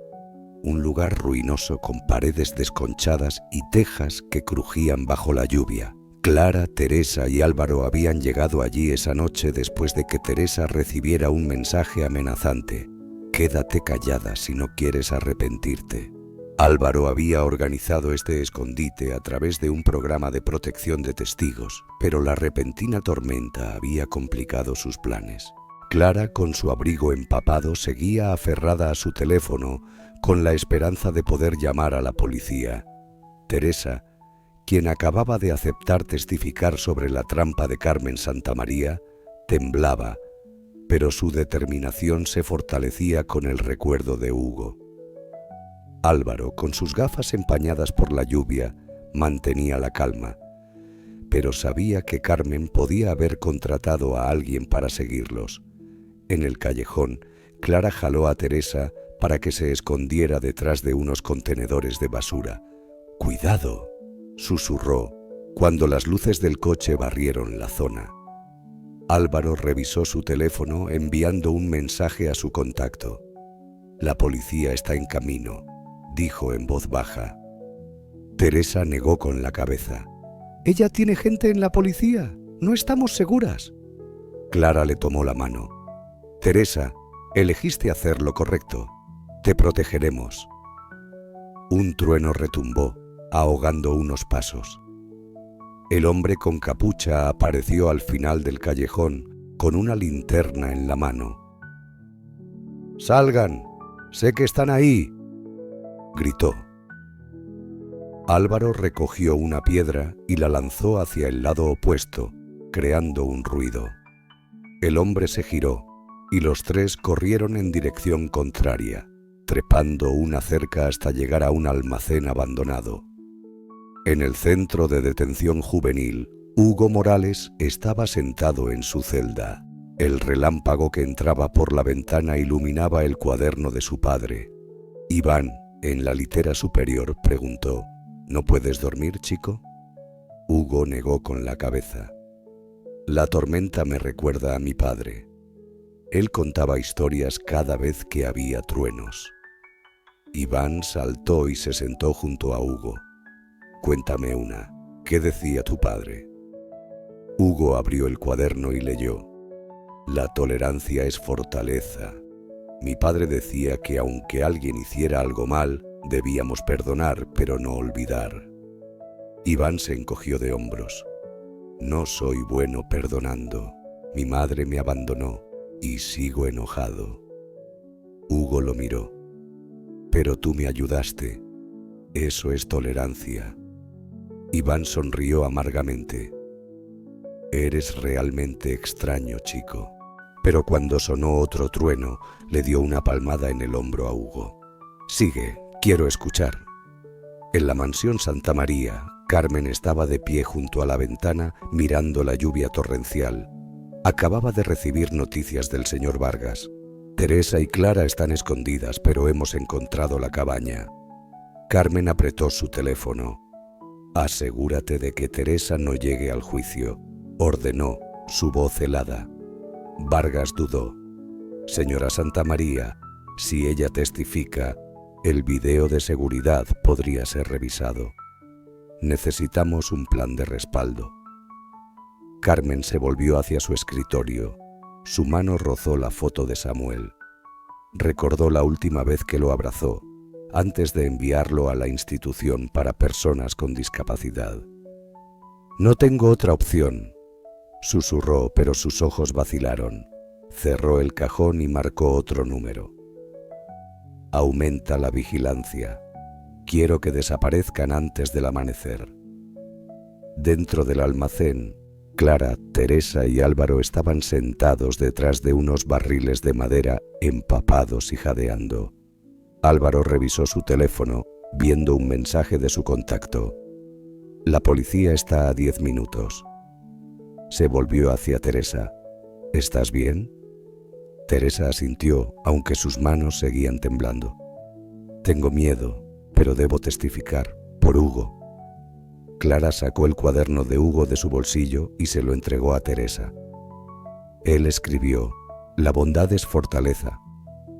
un lugar ruinoso con paredes desconchadas y tejas que crujían bajo la lluvia. Clara, Teresa y Álvaro habían llegado allí esa noche después de que Teresa recibiera un mensaje amenazante: «Quédate callada si no quieres arrepentirte». Álvaro había organizado este escondite a través de un programa de protección de testigos, pero la repentina tormenta había complicado sus planes. Clara, con su abrigo empapado, seguía aferrada a su teléfono con la esperanza de poder llamar a la policía. Teresa, quien acababa de aceptar testificar sobre la trampa de Carmen Santamaría, temblaba, pero su determinación se fortalecía con el recuerdo de Hugo. Álvaro, con sus gafas empañadas por la lluvia, mantenía la calma, pero sabía que Carmen podía haber contratado a alguien para seguirlos. En el callejón, Clara jaló a Teresa para que se escondiera detrás de unos contenedores de basura. «¡Cuidado!», susurró cuando las luces del coche barrieron la zona. Álvaro revisó su teléfono enviando un mensaje a su contacto. «La policía está en camino», dijo en voz baja. Teresa negó con la cabeza. «Ella tiene gente en la policía. No estamos seguras». Clara le tomó la mano. «Teresa, elegiste hacer lo correcto. Te protegeremos». Un trueno retumbó, ahogando unos pasos. El hombre con capucha apareció al final del callejón con una linterna en la mano. «¡Salgan! ¡Sé que están ahí!», gritó. Álvaro recogió una piedra y la lanzó hacia el lado opuesto, creando un ruido. El hombre se giró y los tres corrieron en dirección contraria, trepando una cerca hasta llegar a un almacén abandonado. En el centro de detención juvenil, Hugo Morales estaba sentado en su celda. El relámpago que entraba por la ventana iluminaba el cuaderno de su padre. Iván, en la litera superior, preguntó: «¿No puedes dormir, chico?». Hugo negó con la cabeza. «La tormenta me recuerda a mi padre. Él contaba historias cada vez que había truenos». Iván saltó y se sentó junto a Hugo. «Cuéntame una. ¿Qué decía tu padre?». Hugo abrió el cuaderno y leyó: «La tolerancia es fortaleza. Mi padre decía que aunque alguien hiciera algo mal, debíamos perdonar, pero no olvidar». Iván se encogió de hombros. «No soy bueno perdonando. Mi madre me abandonó y sigo enojado». Hugo lo miró. «Pero tú me ayudaste. Eso es tolerancia». Iván sonrió amargamente. «Eres realmente extraño, chico». Pero cuando sonó otro trueno, le dio una palmada en el hombro a Hugo. «Sigue, quiero escuchar». En la mansión Santamaría, Carmen estaba de pie junto a la ventana mirando la lluvia torrencial. Acababa de recibir noticias del señor Vargas. «Teresa y Clara están escondidas, pero hemos encontrado la cabaña». Carmen apretó su teléfono. «Asegúrate de que Teresa no llegue al juicio», ordenó, su voz helada. Vargas dudó. «Señora Santamaría, si ella testifica, el video de seguridad podría ser revisado. Necesitamos un plan de respaldo». Carmen se volvió hacia su escritorio. Su mano rozó la foto de Samuel. Recordó la última vez que lo abrazó, antes de enviarlo a la institución para personas con discapacidad. «No tengo otra opción», susurró, pero sus ojos vacilaron. Cerró el cajón y marcó otro número. «Aumenta la vigilancia. Quiero que desaparezcan antes del amanecer. Dentro del almacén, Clara, Teresa y Álvaro estaban sentados detrás de unos barriles de madera empapados y jadeando. Álvaro revisó su teléfono, viendo un mensaje de su contacto. La policía está a 10 minutos. Se volvió hacia Teresa. ¿Estás bien? Teresa asintió, aunque sus manos seguían temblando. Tengo miedo, pero debo testificar, por Hugo. Clara sacó el cuaderno de Hugo de su bolsillo y se lo entregó a Teresa. Él escribió: «La bondad es fortaleza.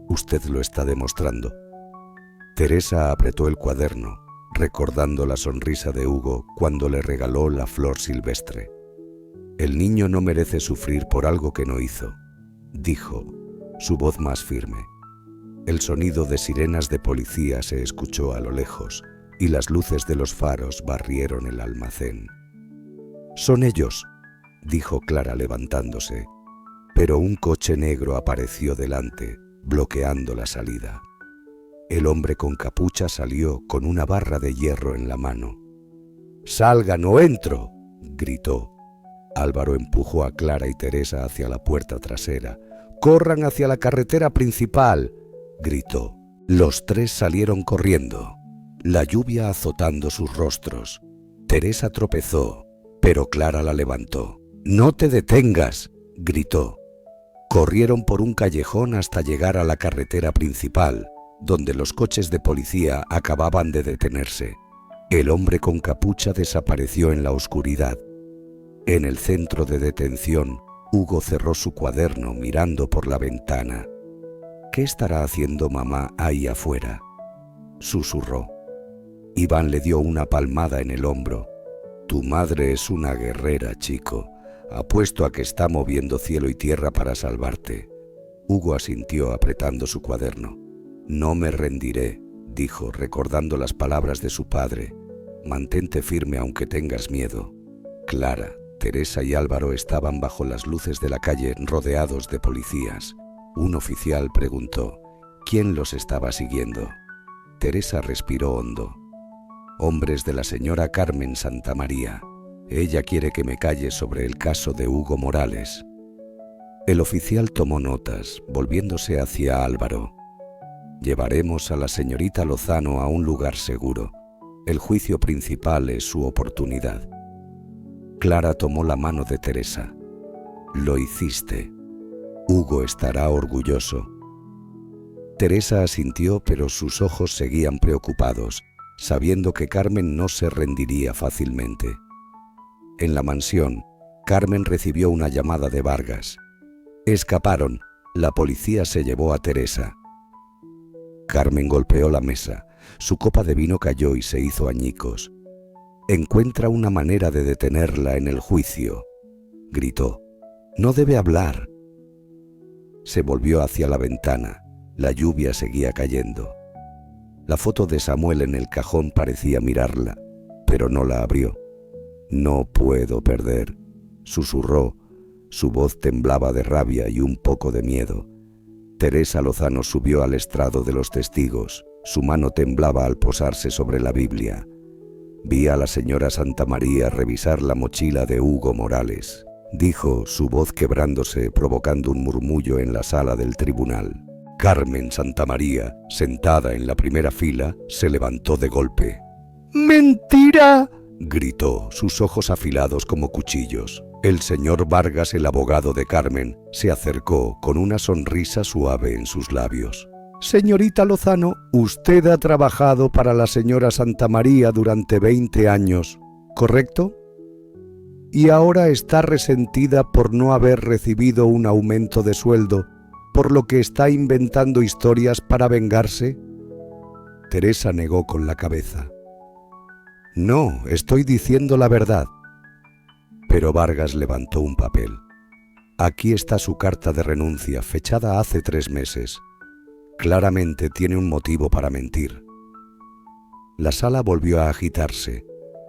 Usted lo está demostrando». Teresa apretó el cuaderno, recordando la sonrisa de Hugo cuando le regaló la flor silvestre. «El niño no merece sufrir por algo que no hizo», dijo, su voz más firme. El sonido de sirenas de policía se escuchó a lo lejos y las luces de los faros barrieron el almacén. «Son ellos», dijo Clara levantándose, pero un coche negro apareció delante, bloqueando la salida. El hombre con capucha salió con una barra de hierro en la mano. «¡Salgan o entro!», gritó. Álvaro empujó a Clara y Teresa hacia la puerta trasera. «¡Corran hacia la carretera principal!», gritó. Los tres salieron corriendo, la lluvia azotando sus rostros. Teresa tropezó, pero Clara la levantó. «¡No te detengas!», gritó. Corrieron por un callejón hasta llegar a la carretera principal, donde los coches de policía acababan de detenerse. El hombre con capucha desapareció en la oscuridad. En el centro de detención, Hugo cerró su cuaderno mirando por la ventana. «¿Qué estará haciendo mamá ahí afuera?», susurró. Iván le dio una palmada en el hombro. «Tu madre es una guerrera, chico. Apuesto a que está moviendo cielo y tierra para salvarte». Hugo asintió apretando su cuaderno. «No me rendiré», dijo, recordando las palabras de su padre. «Mantente firme aunque tengas miedo». Clara, Teresa y Álvaro estaban bajo las luces de la calle rodeados de policías. Un oficial preguntó: «¿Quién los estaba siguiendo?». Teresa respiró hondo. «Hombres de la señora Carmen Santamaría. Ella quiere que me calle sobre el caso de Hugo Morales». El oficial tomó notas, volviéndose hacia Álvaro. «Llevaremos a la señorita Lozano a un lugar seguro. El juicio principal es su oportunidad». Clara tomó la mano de Teresa. «Lo hiciste. Hugo estará orgulloso». Teresa asintió, pero sus ojos seguían preocupados, sabiendo que Carmen no se rendiría fácilmente. En la mansión, Carmen recibió una llamada de Vargas. Escaparon. La policía se llevó a Teresa. Carmen golpeó la mesa. Su copa de vino cayó y se hizo añicos. «Encuentra una manera de detenerla en el juicio», gritó. «No debe hablar». Se volvió hacia la ventana. La lluvia seguía cayendo. La foto de Samuel en el cajón parecía mirarla, pero no la abrió. «No puedo perder», susurró. Su voz temblaba de rabia y un poco de miedo. Teresa Lozano subió al estrado de los testigos. Su mano temblaba al posarse sobre la Biblia. «Vi a la señora Santamaría revisar la mochila de Hugo Morales», dijo, su voz quebrándose, provocando un murmullo en la sala del tribunal. Carmen Santamaría, sentada en la primera fila, se levantó de golpe. «¡Mentira!», gritó, sus ojos afilados como cuchillos. El señor Vargas, el abogado de Carmen, se acercó con una sonrisa suave en sus labios. «Señorita Lozano, usted ha trabajado para la señora Santamaría durante 20 años, ¿correcto? Y ahora está resentida por no haber recibido un aumento de sueldo, por lo que está inventando historias para vengarse». Teresa negó con la cabeza. «No, estoy diciendo la verdad». Pero Vargas levantó un papel. «Aquí está su carta de renuncia, fechada hace 3 meses. Claramente tiene un motivo para mentir». La sala volvió a agitarse.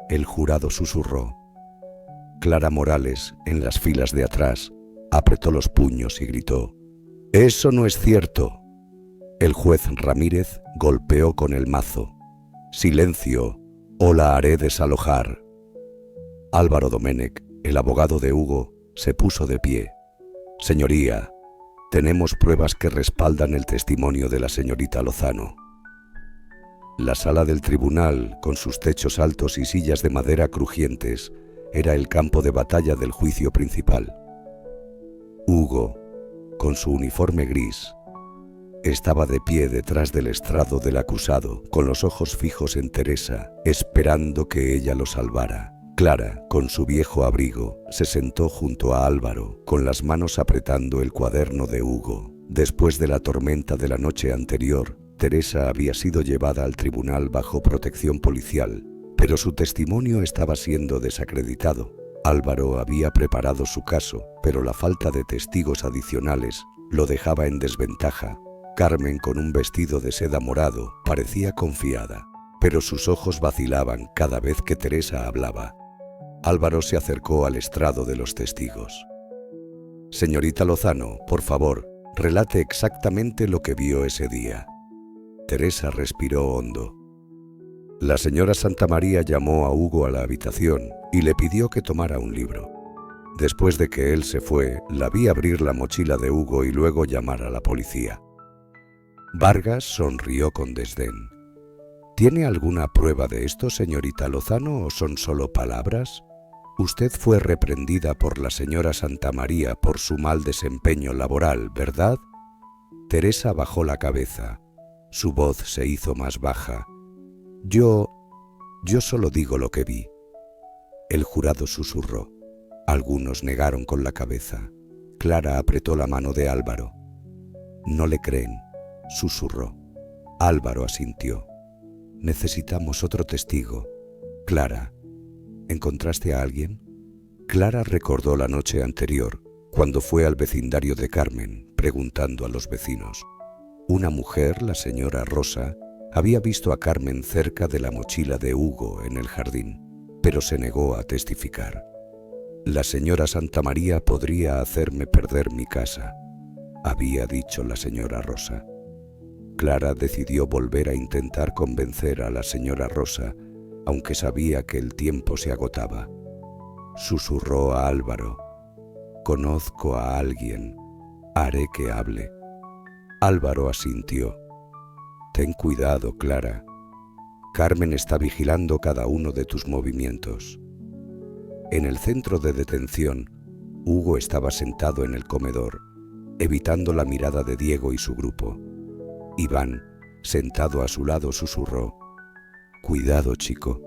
El jurado susurró. Clara Morales, en las filas de atrás, apretó los puños y gritó: «¡Eso no es cierto!». El juez Ramírez golpeó con el mazo. Silencio, o la haré desalojar. Álvaro Domènech, el abogado de Hugo, se puso de pie. Señoría, tenemos pruebas que respaldan el testimonio de la señorita Lozano. La sala del tribunal, con sus techos altos y sillas de madera crujientes, era el campo de batalla del juicio principal. Hugo, con su uniforme gris, estaba de pie detrás del estrado del acusado, con los ojos fijos en Teresa, esperando que ella lo salvara. Clara, con su viejo abrigo, se sentó junto a Álvaro, con las manos apretando el cuaderno de Hugo. Después de la tormenta de la noche anterior, Teresa había sido llevada al tribunal bajo protección policial, pero su testimonio estaba siendo desacreditado. Álvaro había preparado su caso, pero la falta de testigos adicionales lo dejaba en desventaja. Carmen, con un vestido de seda morado, parecía confiada, pero sus ojos vacilaban cada vez que Teresa hablaba. Álvaro se acercó al estrado de los testigos. Señorita Lozano, por favor, relate exactamente lo que vio ese día. Teresa respiró hondo. La señora Santamaría llamó a Hugo a la habitación y le pidió que tomara un libro. Después de que él se fue, la vi abrir la mochila de Hugo y luego llamar a la policía. Vargas sonrió con desdén. ¿Tiene alguna prueba de esto, señorita Lozano, o son solo palabras? Usted fue reprendida por la señora Santamaría por su mal desempeño laboral, ¿verdad? Teresa bajó la cabeza. Su voz se hizo más baja. Yo solo digo lo que vi. El jurado susurró. Algunos negaron con la cabeza. Clara apretó la mano de Álvaro. No le creen, susurró. Álvaro asintió. Necesitamos otro testigo. Clara, ¿encontraste a alguien? Clara recordó la noche anterior, cuando fue al vecindario de Carmen, preguntando a los vecinos. Una mujer, la señora Rosa, había visto a Carmen cerca de la mochila de Hugo en el jardín, pero se negó a testificar. La señora Santamaría podría hacerme perder mi casa, había dicho la señora Rosa. Clara decidió volver a intentar convencer a la señora Rosa, aunque sabía que el tiempo se agotaba. Susurró a Álvaro. Conozco a alguien. Haré que hable. Álvaro asintió. Ten cuidado, Clara. Carmen está vigilando cada uno de tus movimientos. En el centro de detención, Hugo estaba sentado en el comedor, evitando la mirada de Diego y su grupo. Iván, sentado a su lado, susurró. Cuidado, chico.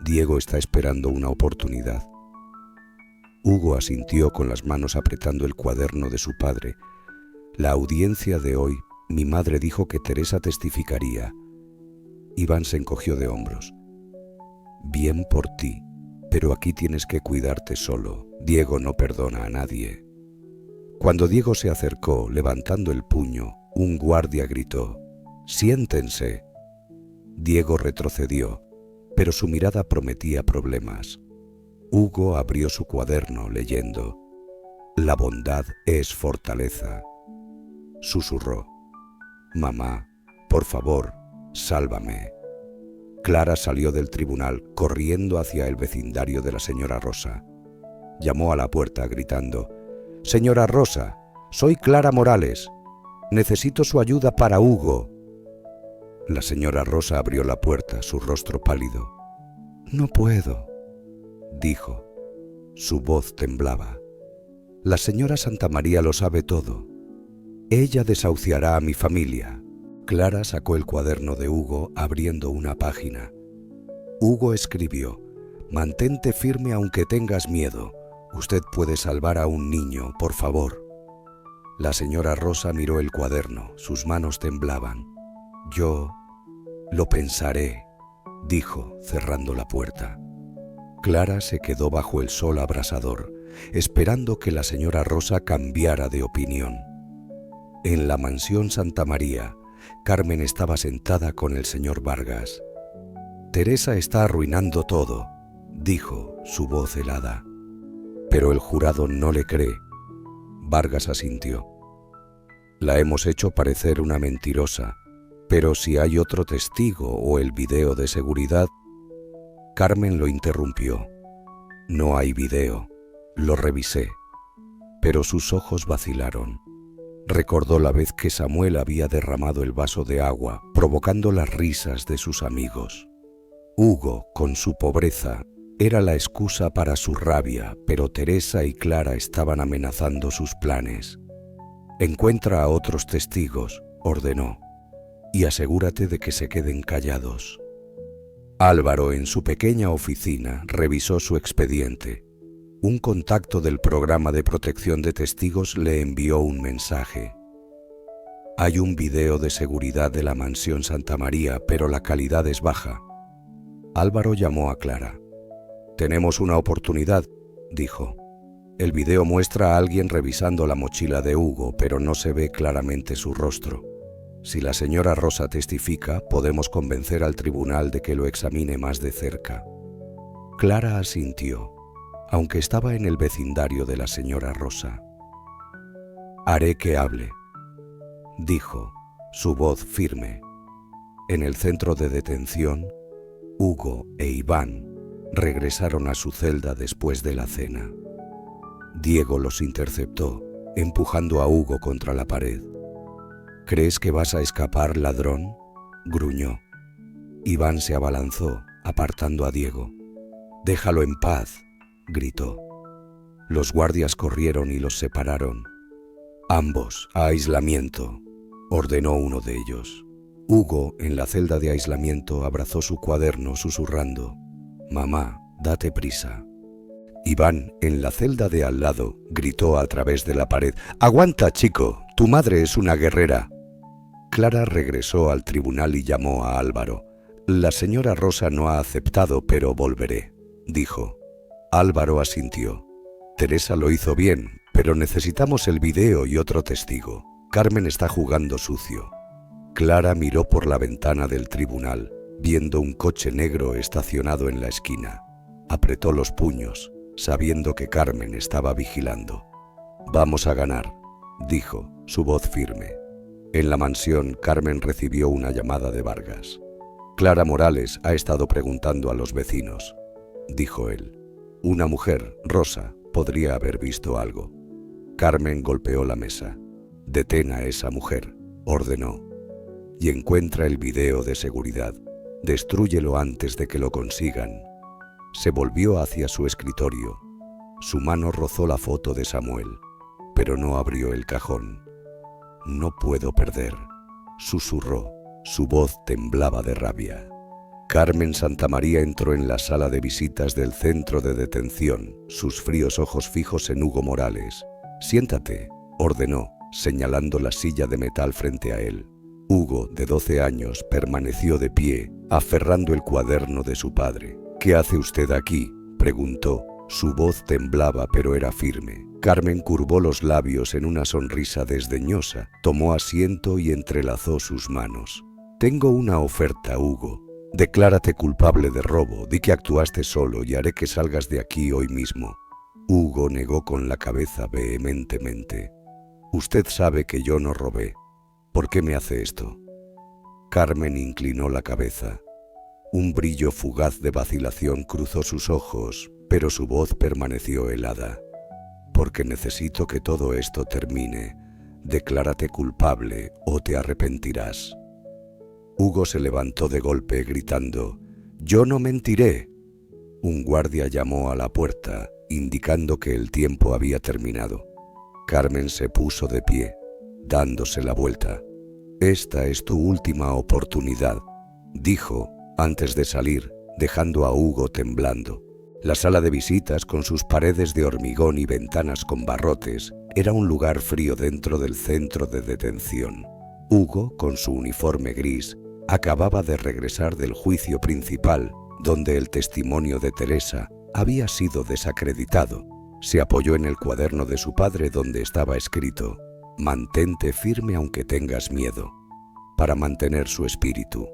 Diego está esperando una oportunidad. Hugo asintió con las manos apretando el cuaderno de su padre. La audiencia de hoy, mi madre dijo que Teresa testificaría. Iván se encogió de hombros. Bien por ti, pero aquí tienes que cuidarte solo. Diego no perdona a nadie. Cuando Diego se acercó, levantando el puño, un guardia gritó: «¡Siéntense!». Diego retrocedió, pero su mirada prometía problemas. Hugo abrió su cuaderno leyendo: «La bondad es fortaleza». Susurró: «Mamá, por favor, sálvame». Clara salió del tribunal corriendo hacia el vecindario de la señora Rosa. Llamó a la puerta gritando: «Señora Rosa, soy Clara Morales. Necesito su ayuda para Hugo». La señora Rosa abrió la puerta, su rostro pálido. «No puedo», dijo. Su voz temblaba. «La señora Santamaría lo sabe todo. Ella desahuciará a mi familia». Clara sacó el cuaderno de Hugo, abriendo una página. Hugo escribió: «Mantente firme aunque tengas miedo. Usted puede salvar a un niño, por favor». La señora Rosa miró el cuaderno, sus manos temblaban. «Yo lo pensaré», dijo, cerrando la puerta. Clara se quedó bajo el sol abrasador, esperando que la señora Rosa cambiara de opinión. En la mansión Santamaría, Carmen estaba sentada con el señor Vargas. «Teresa está arruinando todo», dijo, su voz helada. Pero el jurado no le cree. Vargas asintió. «La hemos hecho parecer una mentirosa. Pero si hay otro testigo o el video de seguridad... Carmen lo interrumpió. No hay video. Lo revisé. Pero sus ojos vacilaron. Recordó la vez que Samuel había derramado el vaso de agua, provocando las risas de sus amigos. Hugo, con su pobreza, era la excusa para su rabia, pero Teresa y Clara estaban amenazando sus planes. Encuentra a otros testigos, ordenó, y asegúrate de que se queden callados. Álvaro, en su pequeña oficina, revisó su expediente. Un contacto del programa de protección de testigos le envió un mensaje. Hay un video de seguridad de la mansión Santa María, pero la calidad es baja. Álvaro llamó a Clara. Tenemos una oportunidad, dijo. El video muestra a alguien revisando la mochila de Hugo, pero no se ve claramente su rostro. Si la señora Rosa testifica, podemos convencer al tribunal de que lo examine más de cerca. Clara asintió, aunque estaba en el vecindario de la señora Rosa. Haré que hable, dijo, su voz firme. En el centro de detención, Hugo e Iván regresaron a su celda después de la cena. Diego los interceptó, empujando a Hugo contra la pared. ¿Crees que vas a escapar, ladrón?, gruñó. Iván se abalanzó, apartando a Diego. «Déjalo en paz», gritó. Los guardias corrieron y los separaron. «Ambos a aislamiento», ordenó uno de ellos. Hugo, en la celda de aislamiento, abrazó su cuaderno susurrando: «Mamá, date prisa». Iván, en la celda de al lado, gritó a través de la pared: «¡Aguanta, chico! Tu madre es una guerrera». Clara regresó al tribunal y llamó a Álvaro. «La señora Rosa no ha aceptado, pero volveré», dijo. Álvaro asintió. «Teresa lo hizo bien, pero necesitamos el video y otro testigo. Carmen está jugando sucio». Clara miró por la ventana del tribunal, viendo un coche negro estacionado en la esquina. Apretó los puños, sabiendo que Carmen estaba vigilando. «Vamos a ganar», dijo, su voz firme. En la mansión, Carmen recibió una llamada de Vargas. «Clara Morales ha estado preguntando a los vecinos», dijo él. «Una mujer, Rosa, podría haber visto algo». Carmen golpeó la mesa. «Detén a esa mujer», ordenó. «Y encuentra el video de seguridad. Destrúyelo antes de que lo consigan». Se volvió hacia su escritorio. Su mano rozó la foto de Samuel, pero no abrió el cajón. «No puedo perder», susurró. Su voz temblaba de rabia. Carmen Santamaría entró en la sala de visitas del centro de detención, sus fríos ojos fijos en Hugo Morales. «Siéntate», ordenó, señalando la silla de metal frente a él. Hugo, de 12 años, permaneció de pie, aferrando el cuaderno de su padre. «¿Qué hace usted aquí?», preguntó. Su voz temblaba, pero era firme. Carmen curvó los labios en una sonrisa desdeñosa, tomó asiento y entrelazó sus manos. «Tengo una oferta, Hugo. Declárate culpable de robo, di que actuaste solo y haré que salgas de aquí hoy mismo». Hugo negó con la cabeza vehementemente. «Usted sabe que yo no robé. ¿Por qué me hace esto?». Carmen inclinó la cabeza. Un brillo fugaz de vacilación cruzó sus ojos, pero su voz permaneció helada. «Porque necesito que todo esto termine. Declárate culpable o te arrepentirás». Hugo se levantó de golpe gritando: «¡Yo no mentiré!». Un guardia llamó a la puerta, indicando que el tiempo había terminado. Carmen se puso de pie, dándose la vuelta. «Esta es tu última oportunidad», dijo, antes de salir, dejando a Hugo temblando. La sala de visitas, con sus paredes de hormigón y ventanas con barrotes, era un lugar frío dentro del centro de detención. Hugo, con su uniforme gris, acababa de regresar del juicio principal, donde el testimonio de Teresa había sido desacreditado. Se apoyó en el cuaderno de su padre donde estaba escrito: «Mantente firme aunque tengas miedo», para mantener su espíritu.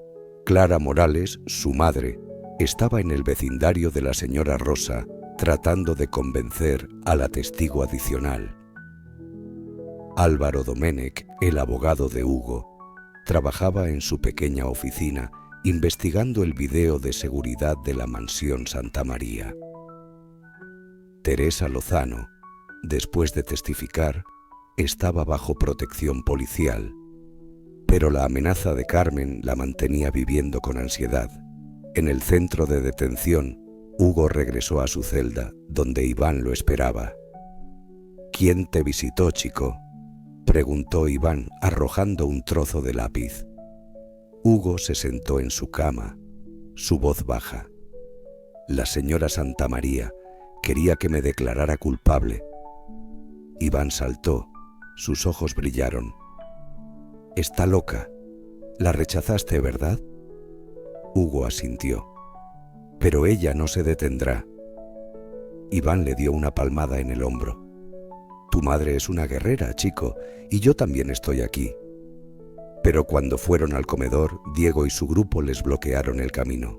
Clara Morales, su madre, estaba en el vecindario de la señora Rosa, tratando de convencer a la testigo adicional. Álvaro Domènech, el abogado de Hugo, trabajaba en su pequeña oficina investigando el video de seguridad de la mansión Santa María. Teresa Lozano, después de testificar, estaba bajo protección policial, pero la amenaza de Carmen la mantenía viviendo con ansiedad. En el centro de detención, Hugo regresó a su celda, donde Iván lo esperaba. «¿Quién te visitó, chico?», preguntó Iván, arrojando un trozo de lápiz. Hugo se sentó en su cama, su voz baja. «La señora Santa María quería que me declarara culpable». Iván saltó, sus ojos brillaron. «Está loca. La rechazaste, ¿verdad?». Hugo asintió. «Pero ella no se detendrá». Iván le dio una palmada en el hombro. «Tu madre es una guerrera, chico, y yo también estoy aquí». Pero cuando fueron al comedor, Diego y su grupo les bloquearon el camino.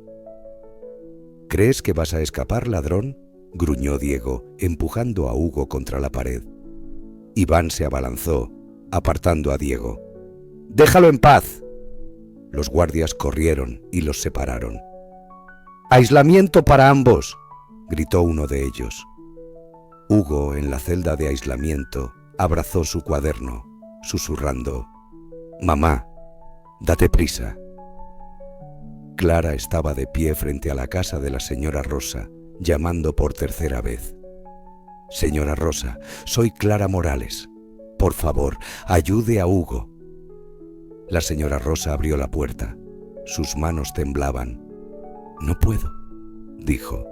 «¿Crees que vas a escapar, ladrón?», gruñó Diego, empujando a Hugo contra la pared. Iván se abalanzó, apartando a Diego. «¡Déjalo en paz!». Los guardias corrieron y los separaron. «¡Aislamiento para ambos!», gritó uno de ellos. Hugo, en la celda de aislamiento, abrazó su cuaderno, susurrando: «Mamá, date prisa». Clara estaba de pie frente a la casa de la señora Rosa, llamando por tercera vez. «Señora Rosa, soy Clara Morales. Por favor, ayude a Hugo». La señora Rosa abrió la puerta. Sus manos temblaban. «No puedo», dijo.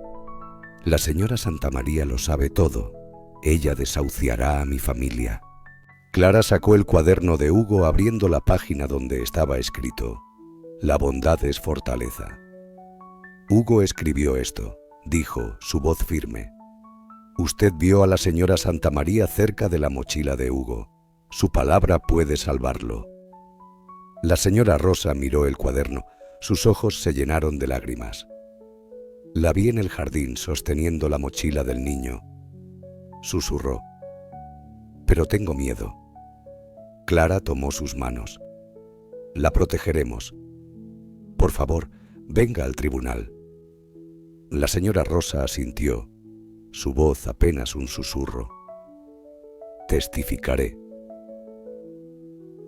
«La señora Santa María lo sabe todo. Ella desahuciará a mi familia». Clara sacó el cuaderno de Hugo, abriendo la página donde estaba escrito: «La bondad es fortaleza». Hugo escribió esto. Dijo, su voz firme: «Usted vio a la señora Santa María cerca de la mochila de Hugo. Su palabra puede salvarlo». La señora Rosa miró el cuaderno. Sus ojos se llenaron de lágrimas. «La vi en el jardín sosteniendo la mochila del niño», susurró. «Pero tengo miedo». Clara tomó sus manos. «La protegeremos. Por favor, venga al tribunal». La señora Rosa asintió, su voz apenas un susurro. «Testificaré».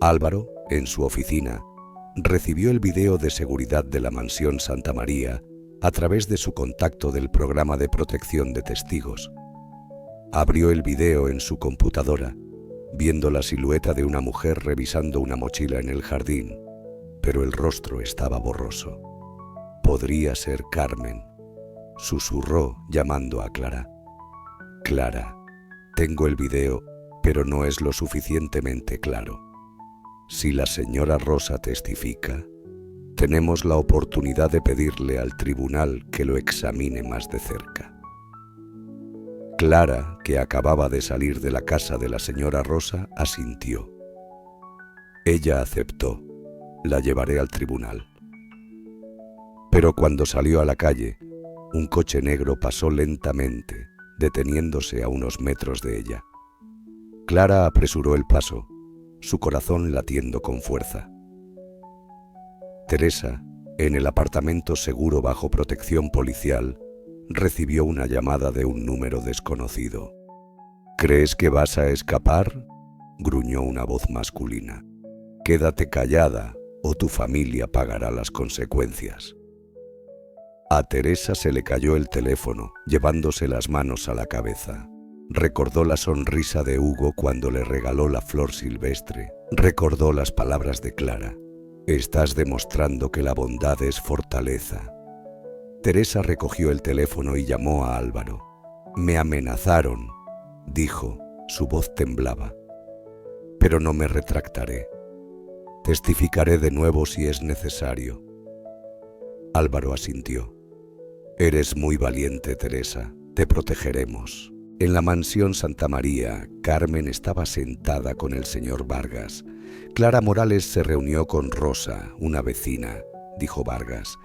Álvaro, en su oficina, recibió el video de seguridad de la mansión Santa María a través de su contacto del programa de protección de testigos. Abrió el video en su computadora, viendo la silueta de una mujer revisando una mochila en el jardín, pero el rostro estaba borroso. «Podría ser Carmen», susurró llamando a Clara. «Clara, tengo el video, pero no es lo suficientemente claro. Si la señora Rosa testifica, tenemos la oportunidad de pedirle al tribunal que lo examine más de cerca». Clara, que acababa de salir de la casa de la señora Rosa, asintió. Ella aceptó. «La llevaré al tribunal». Pero cuando salió a la calle, un coche negro pasó lentamente, deteniéndose a unos metros de ella. Clara apresuró el paso, su corazón latiendo con fuerza. Teresa, en el apartamento seguro bajo protección policial, recibió una llamada de un número desconocido. «¿Crees que vas a escapar?», gruñó una voz masculina. «Quédate callada o tu familia pagará las consecuencias». A Teresa se le cayó el teléfono, llevándose las manos a la cabeza. Recordó la sonrisa de Hugo cuando le regaló la flor silvestre. Recordó las palabras de Clara: «Estás demostrando que la bondad es fortaleza». Teresa recogió el teléfono y llamó a Álvaro. «Me amenazaron», dijo, su voz temblaba. «Pero no me retractaré. Testificaré de nuevo si es necesario». Álvaro asintió. «Eres muy valiente, Teresa. Te protegeremos». En la mansión Santa María, Carmen estaba sentada con el señor Vargas. Clara Morales se reunió con Rosa, una vecina, dijo Vargas.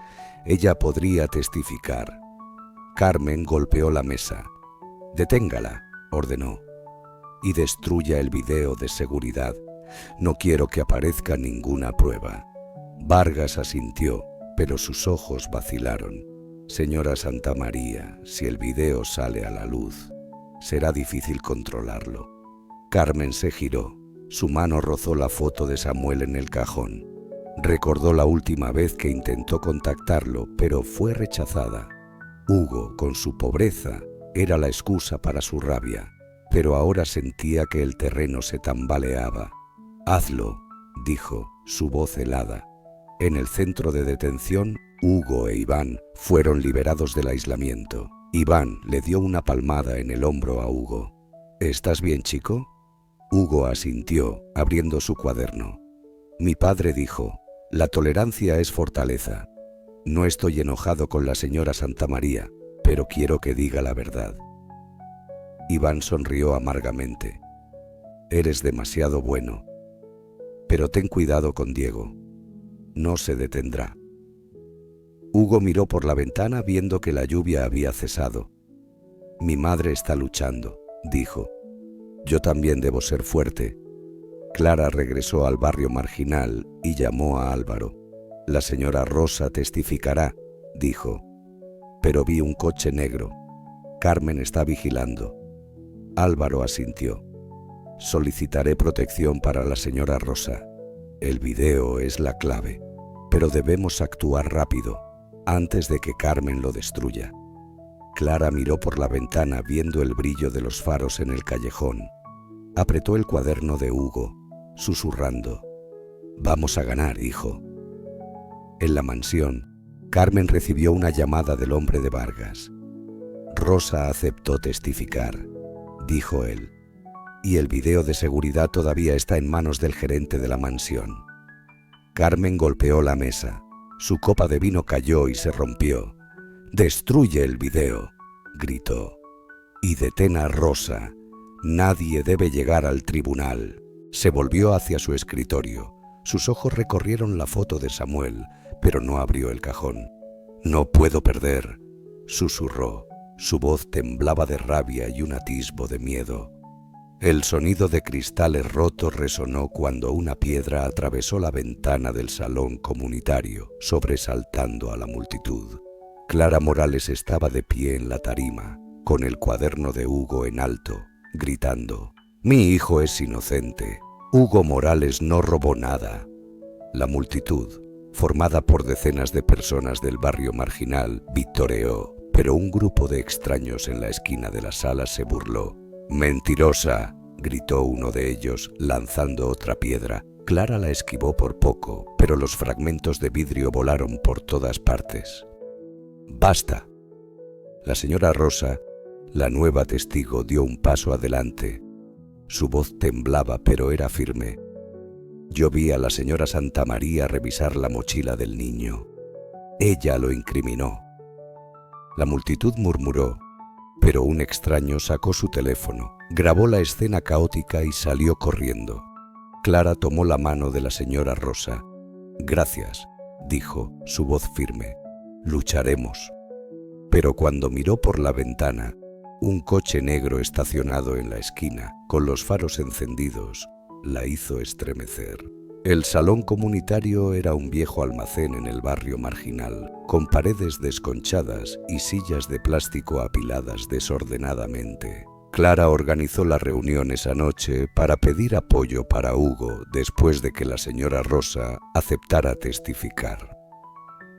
Ella podría testificar. Carmen golpeó la mesa. «Deténgala», ordenó, «y destruya el video de seguridad No quiero que aparezca ninguna prueba. Vargas asintió, pero sus ojos vacilaron. Señora Santamaría, si el video sale a la luz, será difícil controlarlo. Carmen se giró. Su mano rozó la foto de Samuel en el cajón. Recordó la última vez que intentó contactarlo, pero fue rechazada. Hugo, con su pobreza, era la excusa para su rabia, pero ahora sentía que el terreno se tambaleaba. «Hazlo», dijo, su voz helada. En el centro de detención, Hugo e Iván fueron liberados del aislamiento. Iván le dio una palmada en el hombro a Hugo. «¿Estás bien, chico?» Hugo asintió, abriendo su cuaderno. «Mi padre dijo, la tolerancia es fortaleza. No estoy enojado con la señora Santamaría, pero quiero que diga la verdad». Iván sonrió amargamente. «Eres demasiado bueno. Pero ten cuidado con Diego. No se detendrá». Hugo miró por la ventana viendo que la lluvia había cesado. «Mi madre está luchando», dijo. «Yo también debo ser fuerte». Clara regresó al barrio marginal y llamó a Álvaro. «La señora Rosa testificará», dijo. «Pero vi un coche negro. Carmen está vigilando». Álvaro asintió. «Solicitaré protección para la señora Rosa. El video es la clave, pero debemos actuar rápido, antes de que Carmen lo destruya». Clara miró por la ventana viendo el brillo de los faros en el callejón. Apretó el cuaderno de Hugo, susurrando. «Vamos a ganar, hijo». En la mansión, Carmen recibió una llamada del hombre de Vargas. «Rosa aceptó testificar», dijo él. «Y el video de seguridad todavía está en manos del gerente de la mansión». Carmen golpeó la mesa. Su copa de vino cayó y se rompió. «Destruye el video», gritó. «Y detén a Rosa. Nadie debe llegar al tribunal». Se volvió hacia su escritorio. Sus ojos recorrieron la foto de Samuel, pero no abrió el cajón. «No puedo perder», susurró. Su voz temblaba de rabia y un atisbo de miedo. El sonido de cristales rotos resonó cuando una piedra atravesó la ventana del salón comunitario, sobresaltando a la multitud. Clara Morales estaba de pie en la tarima, con el cuaderno de Hugo en alto, gritando: «Mi hijo es inocente. Hugo Morales no robó nada». La multitud, formada por decenas de personas del barrio marginal, victoreó, pero un grupo de extraños en la esquina de la sala se burló. «¡Mentirosa!», gritó uno de ellos, lanzando otra piedra. Clara la esquivó por poco, pero los fragmentos de vidrio volaron por todas partes. «¡Basta!». La señora Rosa, la nueva testigo, dio un paso adelante. Su voz temblaba, pero era firme. «Yo vi a la señora Santamaría revisar la mochila del niño. Ella lo incriminó». La multitud murmuró, pero un extraño sacó su teléfono, grabó la escena caótica y salió corriendo. Clara tomó la mano de la señora Rosa. «Gracias», dijo, su voz firme. «Lucharemos». Pero cuando miró por la ventana, un coche negro estacionado en la esquina, con los faros encendidos, la hizo estremecer. El salón comunitario era un viejo almacén en el barrio marginal, con paredes desconchadas y sillas de plástico apiladas desordenadamente. Clara organizó la reunión esa noche para pedir apoyo para Hugo después de que la señora Rosa aceptara testificar.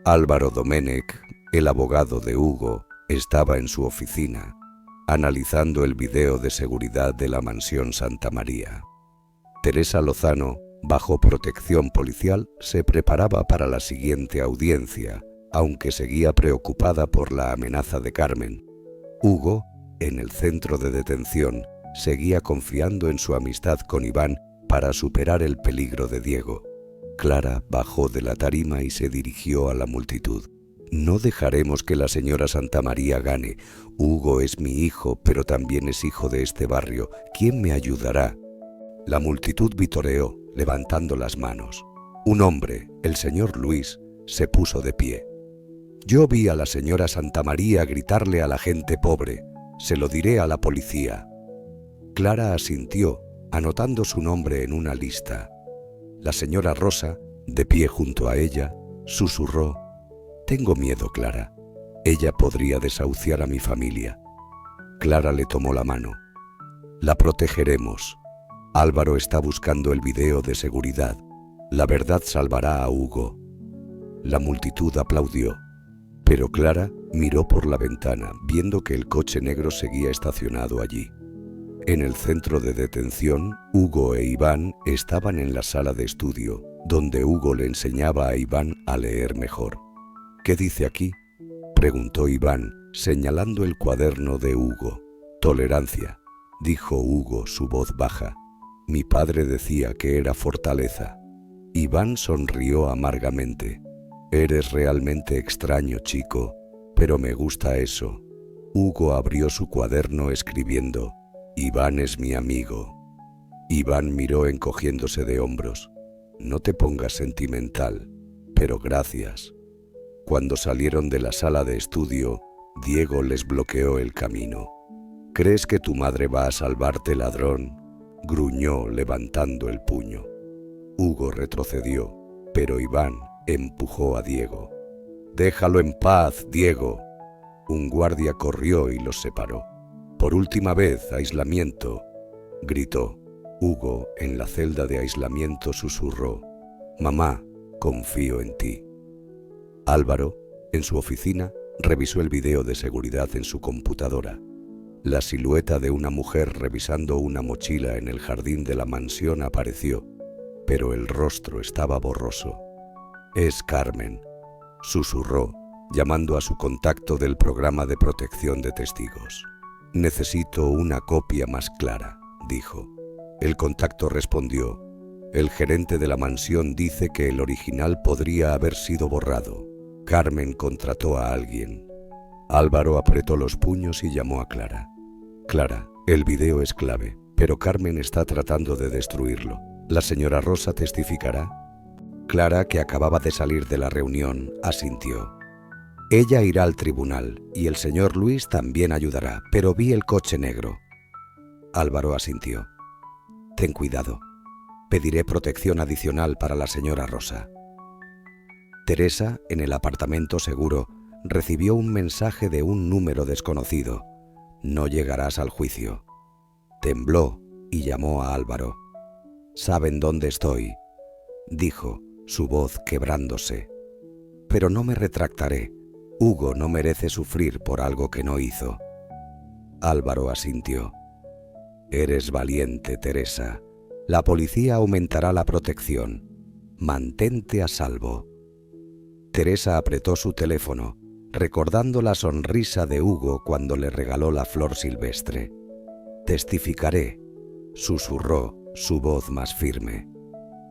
Álvaro Doménech, el abogado de Hugo, estaba en su oficina, analizando el video de seguridad de la mansión Santamaría. Teresa Lozano, bajo protección policial, se preparaba para la siguiente audiencia, aunque seguía preocupada por la amenaza de Carmen. Hugo, en el centro de detención, seguía confiando en su amistad con Iván para superar el peligro de Diego. Clara bajó de la tarima y se dirigió a la multitud. «No dejaremos que la señora Santamaría gane. Hugo es mi hijo, pero también es hijo de este barrio. ¿Quién me ayudará?». La multitud vitoreó, levantando las manos. Un hombre, el señor Luis, se puso de pie. «Yo vi a la señora Santamaría gritarle a la gente pobre. Se lo diré a la policía». Clara asintió, anotando su nombre en una lista. La señora Rosa, de pie junto a ella, susurró: «Tengo miedo, Clara. Ella podría desahuciar a mi familia». Clara le tomó la mano. «La protegeremos. Álvaro está buscando el video de seguridad. La verdad salvará a Hugo». La multitud aplaudió, pero Clara miró por la ventana, viendo que el coche negro seguía estacionado allí. En el centro de detención, Hugo e Iván estaban en la sala de estudio, donde Hugo le enseñaba a Iván a leer mejor. «¿Qué dice aquí?», preguntó Iván, señalando el cuaderno de Hugo. «Tolerancia», dijo Hugo, su voz baja. «Mi padre decía que era fortaleza». Iván sonrió amargamente. «Eres realmente extraño, chico, pero me gusta eso». Hugo abrió su cuaderno escribiendo: «Iván es mi amigo». Iván miró encogiéndose de hombros. «No te pongas sentimental, pero gracias». Cuando salieron de la sala de estudio, Diego les bloqueó el camino. «¿Crees que tu madre va a salvarte, ladrón?», gruñó levantando el puño. Hugo retrocedió, pero Iván empujó a Diego. «Déjalo en paz, Diego». Un guardia corrió y los separó. «Por última vez, aislamiento», gritó. Hugo, en la celda de aislamiento, susurró: «Mamá, confío en ti». Álvaro, en su oficina, revisó el video de seguridad en su computadora. La silueta de una mujer revisando una mochila en el jardín de la mansión apareció, pero el rostro estaba borroso. «Es Carmen», susurró, llamando a su contacto del programa de protección de testigos. «Necesito una copia más clara», dijo. El contacto respondió: «El gerente de la mansión dice que el original podría haber sido borrado. Carmen contrató a alguien». Álvaro apretó los puños y llamó a Clara. «Clara, el video es clave, pero Carmen está tratando de destruirlo. ¿La señora Rosa testificará?». Clara, que acababa de salir de la reunión, asintió. «Ella irá al tribunal y el señor Luis también ayudará, pero vi el coche negro». Álvaro asintió. «Ten cuidado. Pediré protección adicional para la señora Rosa». Teresa, en el apartamento seguro, recibió un mensaje de un número desconocido. «No llegarás al juicio». Tembló y llamó a Álvaro. «Saben dónde estoy», dijo, su voz quebrándose. «Pero no me retractaré. Hugo no merece sufrir por algo que no hizo». Álvaro asintió. «Eres valiente, Teresa. La policía aumentará la protección. Mantente a salvo». Teresa apretó su teléfono, recordando la sonrisa de Hugo cuando le regaló la flor silvestre. «Testificaré», susurró, su voz más firme.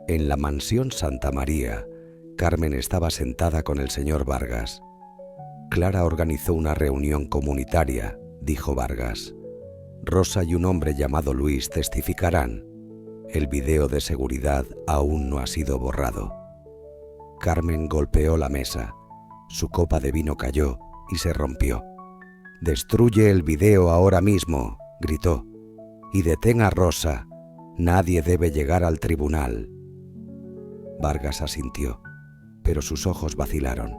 En la mansión Santa María, Carmen estaba sentada con el señor Vargas. «Clara organizó una reunión comunitaria», dijo Vargas. «Rosa y un hombre llamado Luis testificarán. El video de seguridad aún no ha sido borrado». Carmen golpeó la mesa. Su copa de vino cayó y se rompió. «Destruye el video ahora mismo», gritó. «Y detén a Rosa. Nadie debe llegar al tribunal». Vargas asintió, pero sus ojos vacilaron.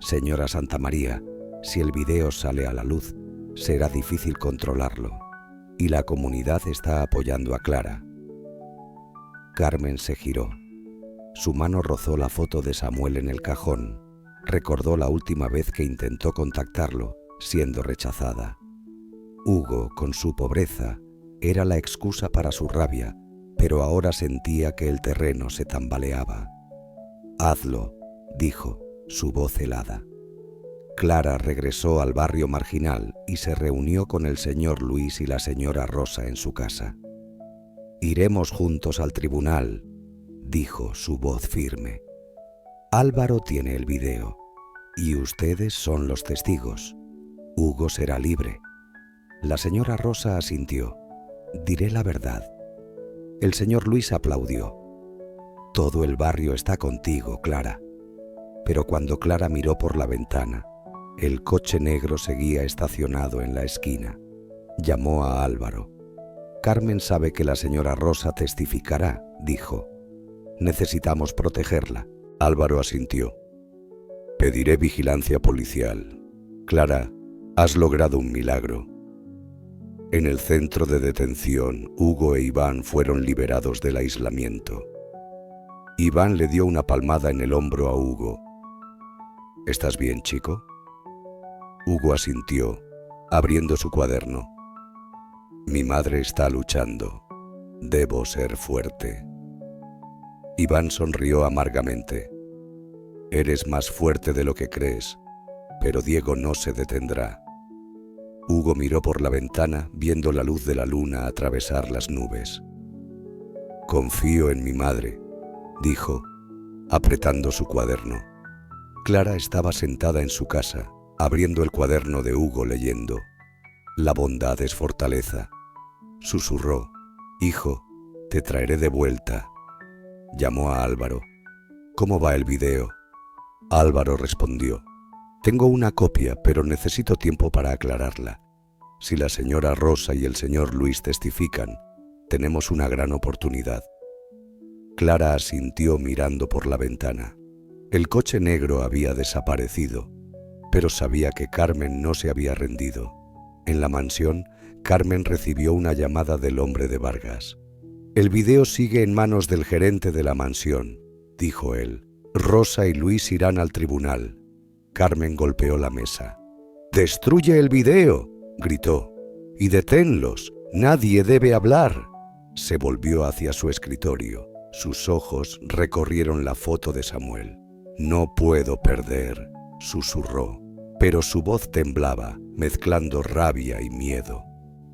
«Señora Santamaría, si el video sale a la luz, será difícil controlarlo, y la comunidad está apoyando a Clara». Carmen se giró. Su mano rozó la foto de Samuel en el cajón. Recordó la última vez que intentó contactarlo, siendo rechazada. Hugo, con su pobreza, era la excusa para su rabia, pero ahora sentía que el terreno se tambaleaba. «Hazlo», dijo, su voz helada. Clara regresó al barrio marginal y se reunió con el señor Luis y la señora Rosa en su casa. «Iremos juntos al tribunal», dijo, su voz firme. «Álvaro tiene el video, y ustedes son los testigos. Hugo será libre». La señora Rosa asintió. «Diré la verdad». El señor Luis aplaudió. «Todo el barrio está contigo, Clara». Pero cuando Clara miró por la ventana, el coche negro seguía estacionado en la esquina. Llamó a Álvaro. Carmen sabe que la señora Rosa testificará, dijo. Necesitamos protegerla. Álvaro asintió. Pediré vigilancia policial. Clara, has logrado un milagro. En el centro de detención, Hugo e Iván fueron liberados del aislamiento. Iván le dio una palmada en el hombro a Hugo. ¿Estás bien, chico? Hugo asintió, abriendo su cuaderno. Mi madre está luchando. Debo ser fuerte. Iván sonrió amargamente. Eres más fuerte de lo que crees, pero Diego no se detendrá. Hugo miró por la ventana, viendo la luz de la luna atravesar las nubes. Confío en mi madre, dijo, apretando su cuaderno. Clara estaba sentada en su casa, abriendo el cuaderno de Hugo leyendo. La bondad es fortaleza. Susurró. Hijo, te traeré de vuelta. Llamó a Álvaro. ¿Cómo va el video? Álvaro respondió. Tengo una copia, pero necesito tiempo para aclararla. Si la señora Rosa y el señor Luis testifican, tenemos una gran oportunidad. Clara asintió mirando por la ventana. El coche negro había desaparecido, pero sabía que Carmen no se había rendido. En la mansión, Carmen recibió una llamada del hombre de Vargas. El video sigue en manos del gerente de la mansión, dijo él. Rosa y Luis irán al tribunal. Carmen golpeó la mesa. ¡Destruye el video!, gritó. ¡Y deténlos! ¡Nadie debe hablar! Se volvió hacia su escritorio. Sus ojos recorrieron la foto de Samuel. No puedo perder, susurró, pero su voz temblaba, mezclando rabia y miedo.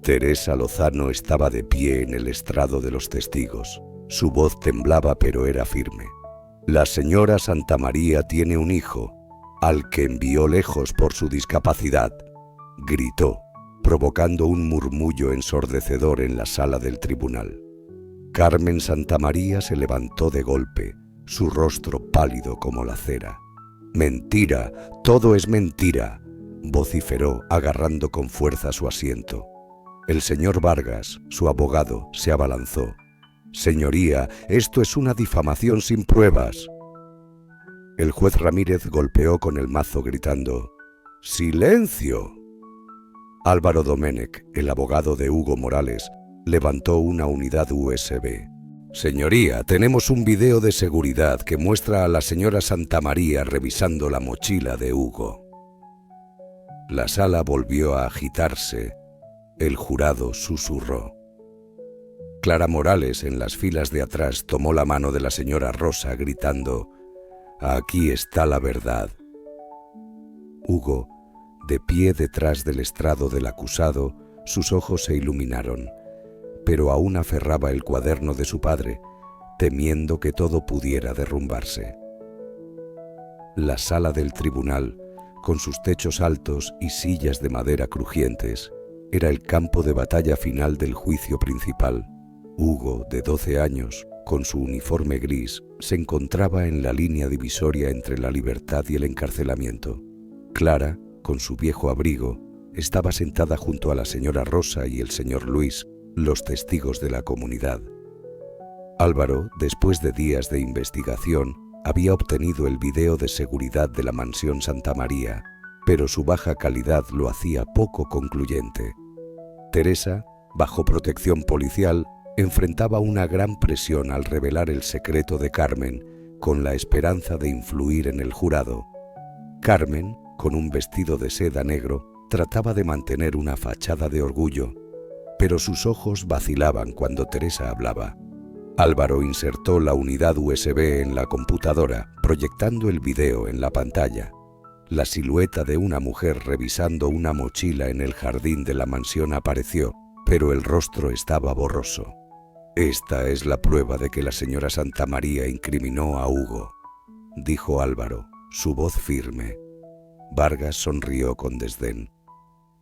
Teresa Lozano estaba de pie en el estrado de los testigos. Su voz temblaba, pero era firme. La señora Santamaría tiene un hijo, al que envió lejos por su discapacidad, gritó, provocando un murmullo ensordecedor en la sala del tribunal. Carmen Santamaría se levantó de golpe, su rostro pálido como la cera. «Mentira, todo es mentira», vociferó, agarrando con fuerza su asiento. El señor Vargas, su abogado, se abalanzó. «Señoría, esto es una difamación sin pruebas». El juez Ramírez golpeó con el mazo gritando: «¡Silencio!». Álvaro Doménech, el abogado de Hugo Morales, levantó una unidad USB. «Señoría, tenemos un video de seguridad que muestra a la señora Santamaría revisando la mochila de Hugo». La sala volvió a agitarse. El jurado susurró. Clara Morales, en las filas de atrás, tomó la mano de la señora Rosa, gritando: «Aquí está la verdad». Hugo, de pie detrás del estrado del acusado, sus ojos se iluminaron, pero aún aferraba el cuaderno de su padre, temiendo que todo pudiera derrumbarse. La sala del tribunal, con sus techos altos y sillas de madera crujientes, era el campo de batalla final del juicio principal. Hugo, de 12 años, con su uniforme gris, se encontraba en la línea divisoria entre la libertad y el encarcelamiento. Clara, con su viejo abrigo, estaba sentada junto a la señora Rosa y el señor Luis, los testigos de la comunidad. Álvaro, después de días de investigación, había obtenido el video de seguridad de la mansión Santamaría, pero su baja calidad lo hacía poco concluyente. Teresa, bajo protección policial, enfrentaba una gran presión al revelar el secreto de Carmen, con la esperanza de influir en el jurado. Carmen, con un vestido de seda negro, trataba de mantener una fachada de orgullo, pero sus ojos vacilaban cuando Teresa hablaba. Álvaro insertó la unidad USB en la computadora, proyectando el video en la pantalla. La silueta de una mujer revisando una mochila en el jardín de la mansión apareció, pero el rostro estaba borroso. «Esta es la prueba de que la señora Santamaría incriminó a Hugo», dijo Álvaro, su voz firme. Vargas sonrió con desdén.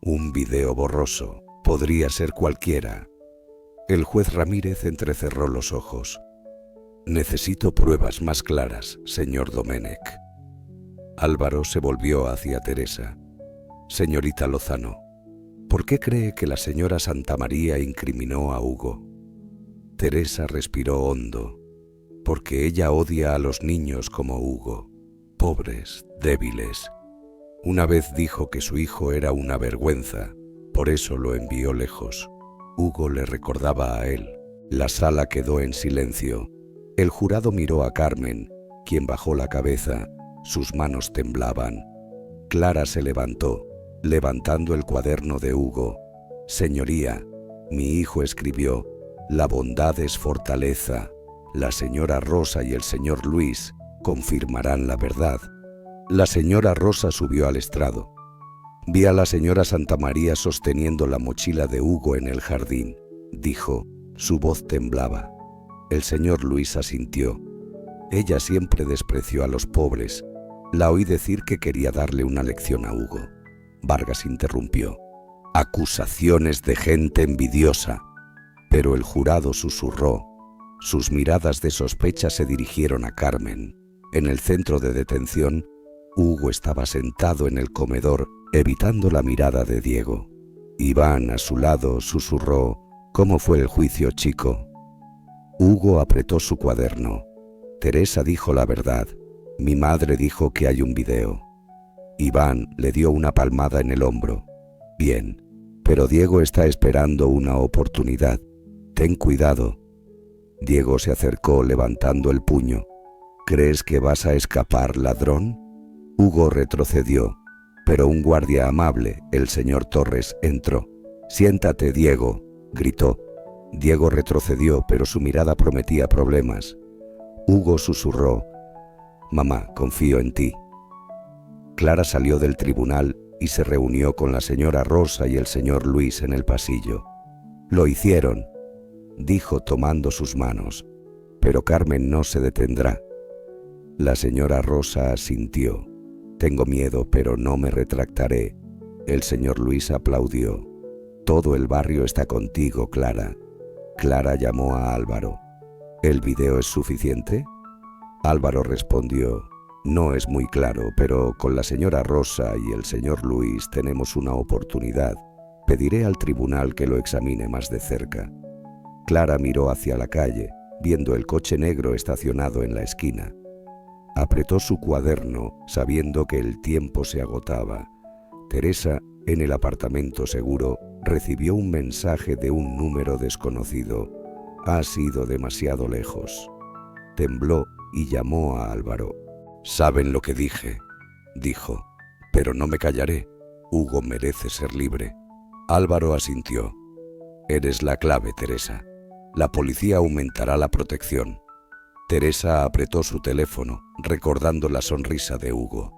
«Un video borroso. Podría ser cualquiera». El juez Ramírez entrecerró los ojos. «Necesito pruebas más claras, señor Doménech». Álvaro se volvió hacia Teresa. «Señorita Lozano, ¿Por qué cree que la señora Santamaría incriminó a Hugo? Teresa respiró hondo, porque ella odia a los niños como Hugo, pobres, débiles. Una vez dijo que su hijo era una vergüenza, por eso lo envió lejos. Hugo le recordaba a él. La sala quedó en silencio. El jurado miró a Carmen, quien bajó la cabeza. Sus manos temblaban. Clara se levantó, levantando el cuaderno de Hugo. Señoría, mi hijo escribió, la bondad es fortaleza. La señora Rosa y el señor Luis confirmarán la verdad. La señora Rosa subió al estrado. Vi a la señora Santamaría sosteniendo la mochila de Hugo en el jardín. Dijo, su voz temblaba. El señor Luis asintió. Ella siempre despreció a los pobres. La oí decir que quería darle una lección a Hugo. Vargas interrumpió. Acusaciones de gente envidiosa. Pero el jurado susurró. Sus miradas de sospecha se dirigieron a Carmen. En el centro de detención, Hugo estaba sentado en el comedor, evitando la mirada de Diego. Iván, a su lado, susurró, ¿cómo fue el juicio, chico? Hugo apretó su cuaderno. Teresa dijo la verdad. Mi madre dijo que hay un video. Iván le dio una palmada en el hombro. Bien, pero Diego está esperando una oportunidad. Ten cuidado. Diego se acercó levantando el puño. ¿Crees que vas a escapar, ladrón? Hugo retrocedió, pero un guardia amable, el señor Torres, entró. Siéntate, Diego, gritó. Diego retrocedió, pero su mirada prometía problemas. Hugo susurró, mamá, confío en ti. Clara salió del tribunal y se reunió con la señora Rosa y el señor Luis en el pasillo. Lo hicieron, dijo tomando sus manos, pero Carmen no se detendrá. La señora Rosa asintió. Tengo miedo, pero no me retractaré. El señor Luis aplaudió. Todo el barrio está contigo, Clara. Clara llamó a Álvaro. ¿El video es suficiente? Álvaro respondió. No es muy claro, pero con la señora Rosa y el señor Luis tenemos una oportunidad. Pediré al tribunal que lo examine más de cerca. Clara miró hacia la calle, viendo el coche negro estacionado en la esquina. Apretó su cuaderno, sabiendo que el tiempo se agotaba. Teresa, en el apartamento seguro, recibió un mensaje de un número desconocido. Ha sido demasiado lejos. Tembló y llamó a Álvaro. «Saben lo que dije», dijo, «pero no me callaré. Hugo merece ser libre». Álvaro asintió. «Eres la clave, Teresa. La policía aumentará la protección». Teresa apretó su teléfono, recordando la sonrisa de Hugo.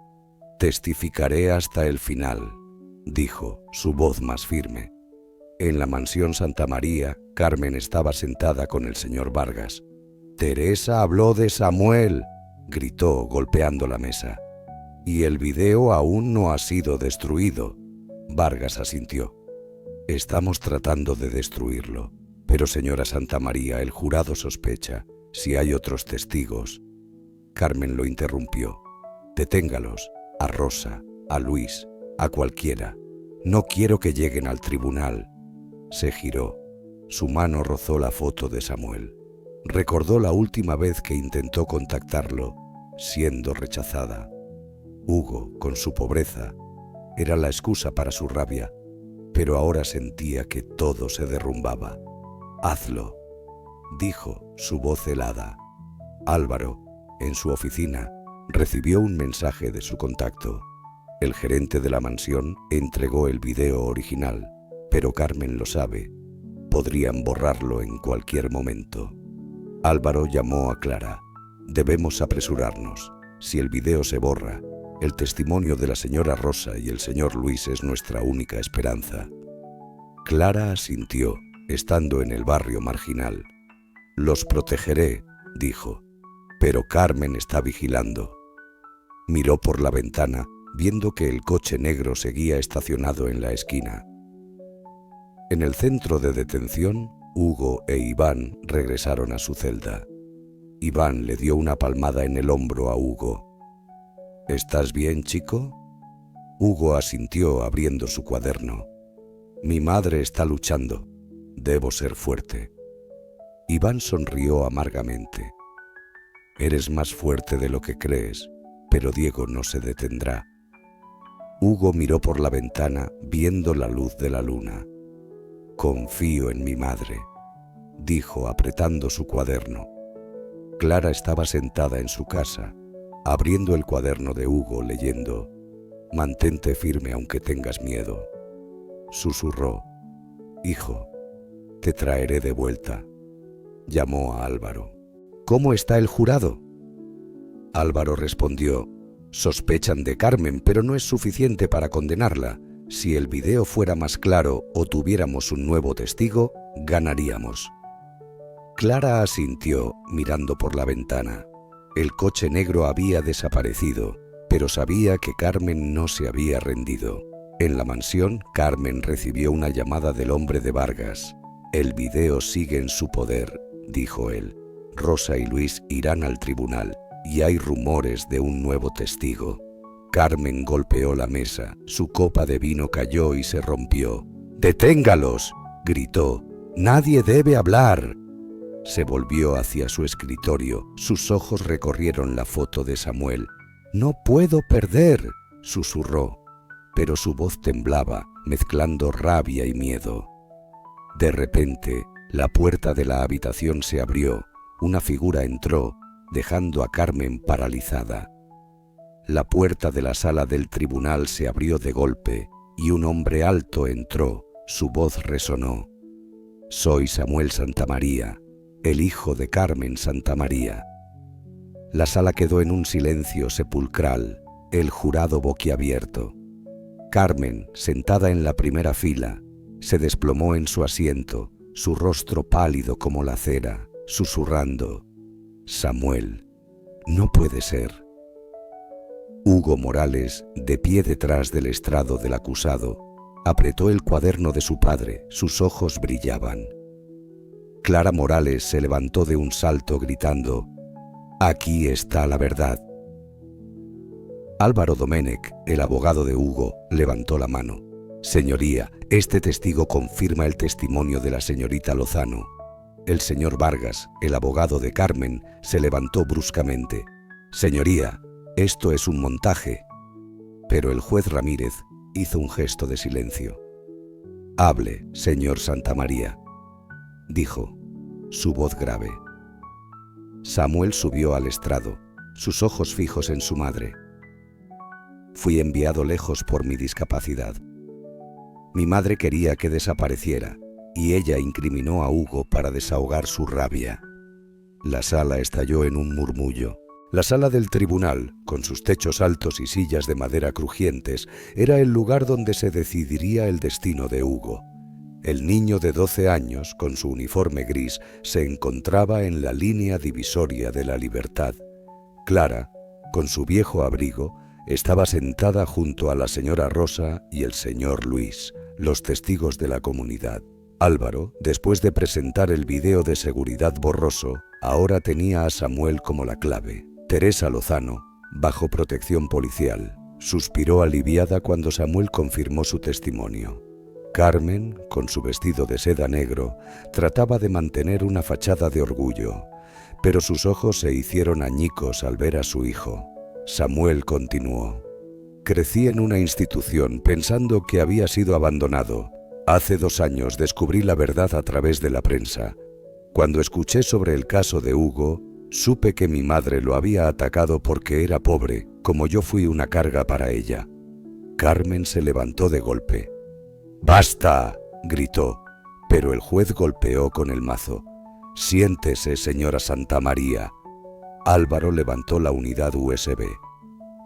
«Testificaré hasta el final», dijo, su voz más firme. En la mansión Santamaría, Carmen estaba sentada con el señor Vargas. «Teresa habló de Samuel», gritó, golpeando la mesa. «Y el video aún no ha sido destruido». Vargas asintió. «Estamos tratando de destruirlo. Pero, señora Santamaría, el jurado sospecha. Si hay otros testigos». Carmen lo interrumpió. «Deténgalos, a Rosa, a Luis, a cualquiera. No quiero que lleguen al tribunal». Se giró. Su mano rozó la foto de Samuel. Recordó la última vez que intentó contactarlo, siendo rechazada. Hugo, con su pobreza, era la excusa para su rabia, pero ahora sentía que todo se derrumbaba. «Hazlo», dijo, su voz helada. Álvaro, en su oficina, recibió un mensaje de su contacto. El gerente de la mansión entregó el video original, pero Carmen lo sabe. Podrían borrarlo en cualquier momento. Álvaro llamó a Clara. «Debemos apresurarnos. Si el video se borra, el testimonio de la señora Rosa y el señor Luis es nuestra única esperanza». Clara asintió, estando en el barrio marginal. «Los protegeré», dijo, «pero Carmen está vigilando». Miró por la ventana, viendo que el coche negro seguía estacionado en la esquina. En el centro de detención, Hugo e Iván regresaron a su celda. Iván le dio una palmada en el hombro a Hugo. «¿Estás bien, chico?» Hugo asintió abriendo su cuaderno. Mi madre está luchando. Debo ser fuerte. Iván sonrió amargamente. Eres más fuerte de lo que crees, pero Diego no se detendrá. Hugo miró por la ventana viendo la luz de la luna. Confío en mi madre, dijo apretando su cuaderno. Clara estaba sentada en su casa, abriendo el cuaderno de Hugo leyendo. Mantente firme aunque tengas miedo. Susurró. Hijo, te traeré de vuelta. Llamó a Álvaro. ¿Cómo está el jurado? Álvaro respondió. Sospechan de Carmen, pero no es suficiente para condenarla. Si el video fuera más claro o tuviéramos un nuevo testigo, ganaríamos. Clara asintió, mirando por la ventana. El coche negro había desaparecido, pero sabía que Carmen no se había rendido. En la mansión, Carmen recibió una llamada del hombre de Vargas. El video sigue en su poder, dijo él. Rosa y Luis irán al tribunal y hay rumores de un nuevo testigo. Carmen golpeó la mesa, su copa de vino cayó y se rompió. ¡Deténgalos!, gritó. ¡Nadie debe hablar! Se volvió hacia su escritorio, sus ojos recorrieron la foto de Samuel. «No puedo perder», susurró, pero su voz temblaba, mezclando rabia y miedo. De repente, la puerta de la habitación se abrió, una figura entró, dejando a Carmen paralizada. La puerta de la sala del tribunal se abrió de golpe y un hombre alto entró, su voz resonó. «Soy Samuel Santamaría, el hijo de Carmen Santamaría». La sala quedó en un silencio sepulcral, el jurado boquiabierto. Carmen, sentada en la primera fila, se desplomó en su asiento, su rostro pálido como la cera, susurrando: «Samuel, no puede ser». Hugo Morales, de pie detrás del estrado del acusado, apretó el cuaderno de su padre, sus ojos brillaban. Clara Morales se levantó de un salto gritando: «Aquí está la verdad». Álvaro Doménech, el abogado de Hugo, levantó la mano. «Señoría, este testigo confirma el testimonio de la señorita Lozano». El señor Vargas, el abogado de Carmen, se levantó bruscamente. «Señoría, esto es un montaje». Pero el juez Ramírez hizo un gesto de silencio. «Hable, señor Santamaría», dijo, su voz grave. Samuel subió al estrado, sus ojos fijos en su madre. «Fui enviado lejos por mi discapacidad. Mi madre quería que desapareciera y ella incriminó a Hugo para desahogar su rabia». La sala estalló en un murmullo. La sala del tribunal, con sus techos altos y sillas de madera crujientes, era el lugar donde se decidiría el destino de Hugo. El niño de 12 años, con su uniforme gris, se encontraba en la línea divisoria de la libertad. Clara, con su viejo abrigo, estaba sentada junto a la señora Rosa y el señor Luis, los testigos de la comunidad. Álvaro, después de presentar el video de seguridad borroso, ahora tenía a Samuel como la clave. Teresa Lozano, bajo protección policial, suspiró aliviada cuando Samuel confirmó su testimonio. Carmen, con su vestido de seda negro, trataba de mantener una fachada de orgullo, pero sus ojos se hicieron añicos al ver a su hijo. Samuel continuó: «Crecí en una institución pensando que había sido abandonado. Hace 2 años descubrí la verdad a través de la prensa. Cuando escuché sobre el caso de Hugo, supe que mi madre lo había atacado porque era pobre, como yo fui una carga para ella». Carmen se levantó de golpe. «¡Basta!», gritó, pero el juez golpeó con el mazo. «Siéntese, señora Santamaría». Álvaro levantó la unidad USB.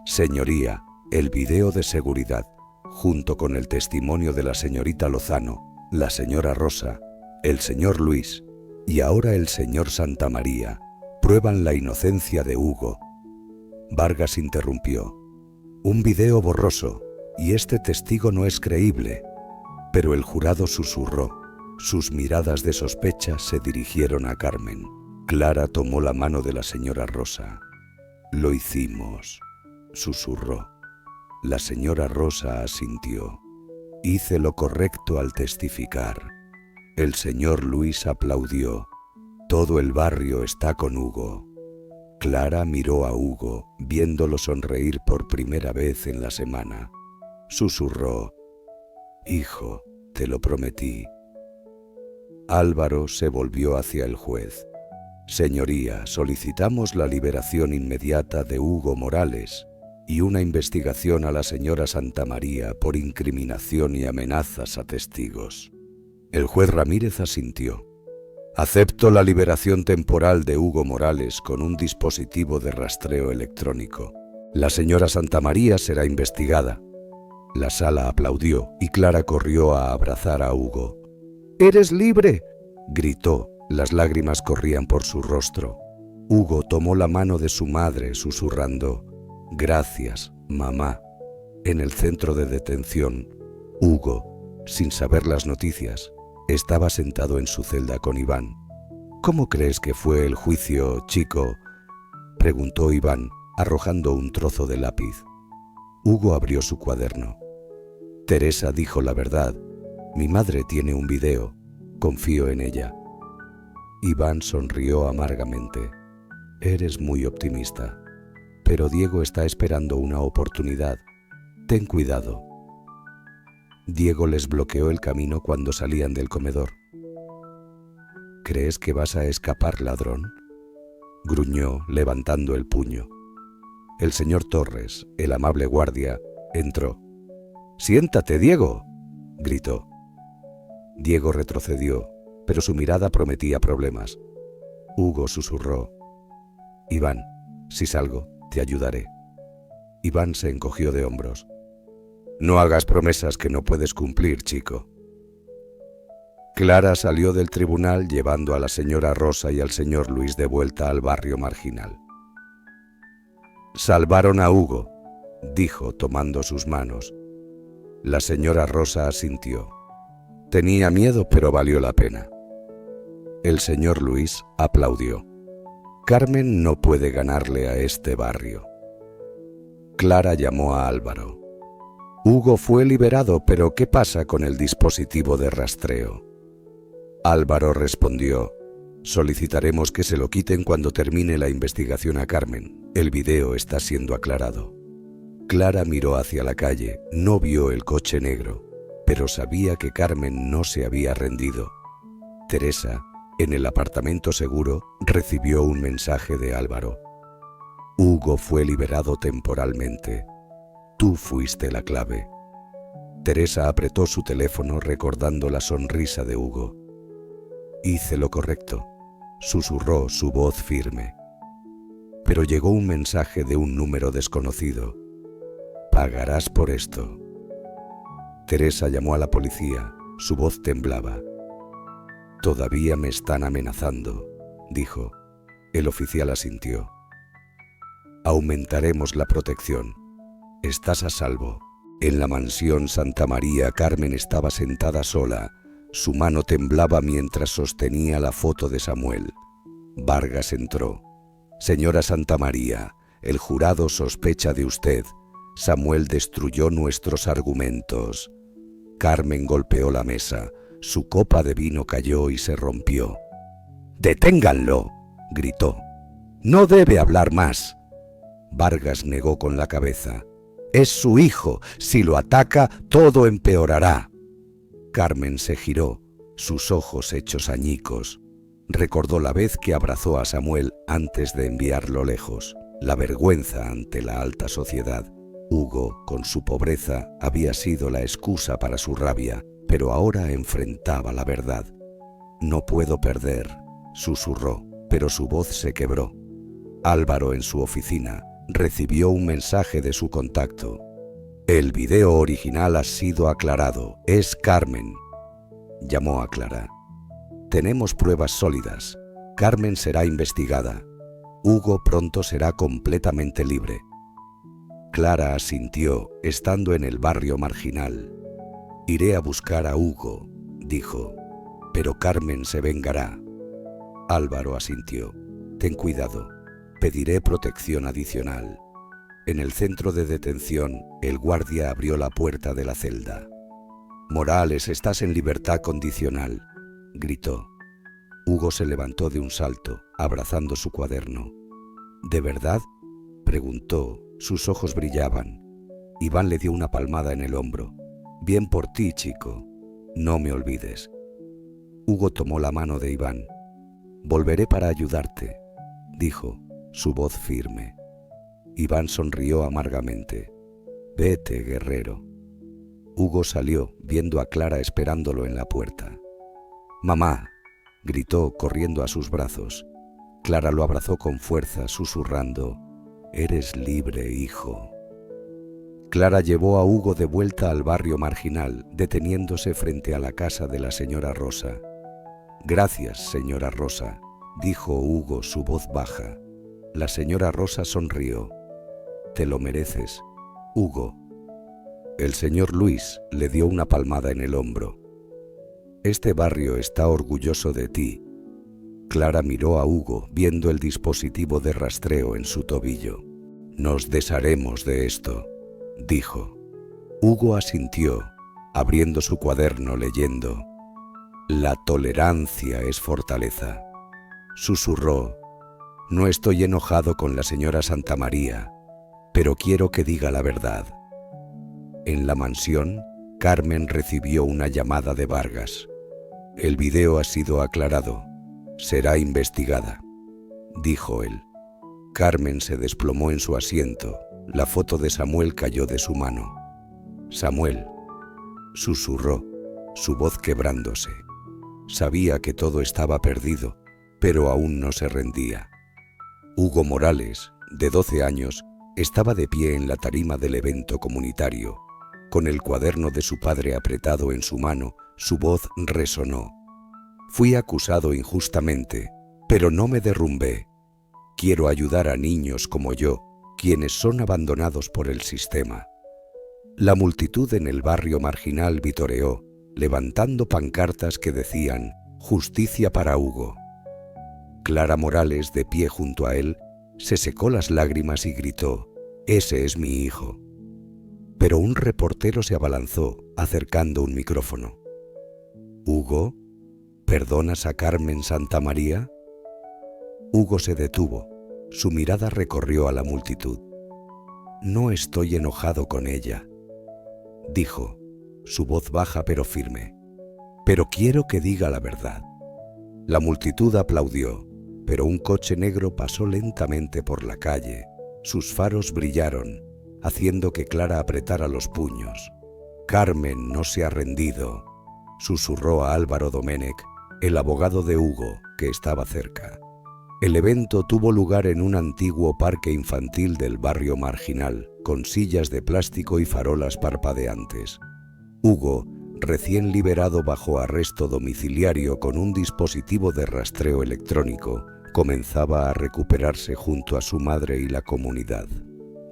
«Señoría, el video de seguridad, junto con el testimonio de la señorita Lozano, la señora Rosa, el señor Luis y ahora el señor Santamaría, prueban la inocencia de Hugo». Vargas interrumpió: «Un video borroso, y este testigo no es creíble». Pero el jurado susurró. Sus miradas de sospecha se dirigieron a Carmen. Clara tomó la mano de la señora Rosa. «Lo hicimos», susurró. La señora Rosa asintió. Hice lo correcto al testificar. El señor Luis aplaudió. Todo el barrio está con Hugo. Clara miró a Hugo, viéndolo sonreír por primera vez en la semana. Susurró: «Hijo, te lo prometí». Álvaro se volvió hacia el juez. «Señoría, solicitamos la liberación inmediata de Hugo Morales y una investigación a la señora Santamaría por incriminación y amenazas a testigos». El juez Ramírez asintió. «Acepto la liberación temporal de Hugo Morales con un dispositivo de rastreo electrónico. La señora Santamaría será investigada». La sala aplaudió y Clara corrió a abrazar a Hugo. «¡Eres libre!», gritó. Las lágrimas corrían por su rostro. Hugo tomó la mano de su madre, susurrando: «Gracias, mamá». En el centro de detención, Hugo, sin saber las noticias, estaba sentado en su celda con Iván. «¿Cómo crees que fue el juicio, chico?», preguntó Iván, arrojando un trozo de lápiz. Hugo abrió su cuaderno. «Teresa dijo la verdad. Mi madre tiene un video. Confío en ella». Iván sonrió amargamente. «Eres muy optimista. Pero Diego está esperando una oportunidad. Ten cuidado». Diego les bloqueó el camino cuando salían del comedor. «¿Crees que vas a escapar, ladrón?», gruñó, levantando el puño. El señor Torres, el amable guardia, entró. «¡Siéntate, Diego!», gritó. Diego retrocedió, pero su mirada prometía problemas. Hugo susurró: «Iván, si salgo, te ayudaré». Iván se encogió de hombros. «No hagas promesas que no puedes cumplir, chico». Clara salió del tribunal llevando a la señora Rosa y al señor Luis de vuelta al barrio marginal. «Salvaron a Hugo», dijo tomando sus manos. La señora Rosa asintió. «Tenía miedo, pero valió la pena». El señor Luis aplaudió. «Carmen no puede ganarle a este barrio». Clara llamó a Álvaro. «Hugo fue liberado, pero ¿qué pasa con el dispositivo de rastreo?». Álvaro respondió: «Solicitaremos que se lo quiten cuando termine la investigación a Carmen. El video está siendo aclarado». Clara miró hacia la calle, no vio el coche negro, pero sabía que Carmen no se había rendido. Teresa, en el apartamento seguro, recibió un mensaje de Álvaro. «Hugo fue liberado temporalmente. Tú fuiste la clave». Teresa apretó su teléfono recordando la sonrisa de Hugo. «Hice lo correcto», susurró su voz firme. Pero llegó un mensaje de un número desconocido. «Pagarás por esto». Teresa llamó a la policía. Su voz temblaba. «Todavía me están amenazando», dijo. El oficial asintió. «Aumentaremos la protección. Estás a salvo». En la mansión Santamaría, Carmen estaba sentada sola. Su mano temblaba mientras sostenía la foto de Samuel. Vargas entró. «Señora Santamaría, el jurado sospecha de usted. Samuel destruyó nuestros argumentos». Carmen golpeó la mesa. Su copa de vino cayó y se rompió. «¡Deténganlo!», gritó. «No debe hablar más». Vargas negó con la cabeza. «Es su hijo. Si lo ataca, todo empeorará». Carmen se giró, sus ojos hechos añicos. Recordó la vez que abrazó a Samuel antes de enviarlo lejos. La vergüenza ante la alta sociedad. Hugo, con su pobreza, había sido la excusa para su rabia, pero ahora enfrentaba la verdad. «No puedo perder», susurró, pero su voz se quebró. Álvaro, en su oficina, recibió un mensaje de su contacto. «El video original ha sido aclarado. Es Carmen». Llamó a Clara. «Tenemos pruebas sólidas. Carmen será investigada. Hugo pronto será completamente libre». Clara asintió, estando en el barrio marginal. «Iré a buscar a Hugo», dijo, «pero Carmen se vengará». Álvaro asintió. «Ten cuidado. Pediré protección adicional». En el centro de detención, el guardia abrió la puerta de la celda. Morales, estás en libertad condicional, gritó. Hugo se levantó de un salto, abrazando su cuaderno. ¿De verdad?, preguntó. Sus ojos brillaban. Iván le dio una palmada en el hombro. Bien por ti, chico. No me olvides. Hugo tomó la mano de Iván. Volveré para ayudarte, dijo, su voz firme. Iván sonrió amargamente. Vete, guerrero. Hugo salió, viendo a Clara esperándolo en la puerta. Mamá, gritó corriendo a sus brazos. Clara lo abrazó con fuerza, susurrando, eres libre, hijo. Clara llevó a Hugo de vuelta al barrio marginal, deteniéndose frente a la casa de la señora Rosa. Gracias, señora Rosa, dijo Hugo, su voz baja. La señora Rosa sonrió. Te lo mereces, Hugo. El señor Luis le dio una palmada en el hombro. Este barrio está orgulloso de ti. Clara miró a Hugo, viendo el dispositivo de rastreo en su tobillo. Nos desharemos de esto, dijo. Hugo asintió, abriendo su cuaderno leyendo. La tolerancia es fortaleza. Susurró. No estoy enojado con la señora Santamaría, pero quiero que diga la verdad. En la mansión, Carmen recibió una llamada de Vargas. El video ha sido aclarado. Será investigada, dijo él. Carmen se desplomó en su asiento. La foto de Samuel cayó de su mano. Samuel, susurró, su voz quebrándose. Sabía que todo estaba perdido, pero aún no se rendía. Hugo Morales, de 12 años, estaba de pie en la tarima del evento comunitario. Con el cuaderno de su padre apretado en su mano, su voz resonó. Fui acusado injustamente, pero no me derrumbé. Quiero ayudar a niños como yo, quienes son abandonados por el sistema. La multitud en el barrio marginal vitoreó, levantando pancartas que decían «Justicia para Hugo». Clara Morales, de pie junto a él, se secó las lágrimas y gritó «Ese es mi hijo». Pero un reportero se abalanzó, acercando un micrófono. «¿Hugo? ¿Perdonas a Carmen Santamaría?» Hugo se detuvo. Su mirada recorrió a la multitud. «No estoy enojado con ella», dijo, su voz baja pero firme. «Pero quiero que diga la verdad». La multitud aplaudió, pero un coche negro pasó lentamente por la calle. Sus faros brillaron, haciendo que Clara apretara los puños. «Carmen no se ha rendido», susurró a Álvaro Domènech, el abogado de Hugo, que estaba cerca. El evento tuvo lugar en un antiguo parque infantil del barrio marginal, con sillas de plástico y farolas parpadeantes. Hugo, recién liberado bajo arresto domiciliario con un dispositivo de rastreo electrónico, comenzaba a recuperarse junto a su madre y la comunidad.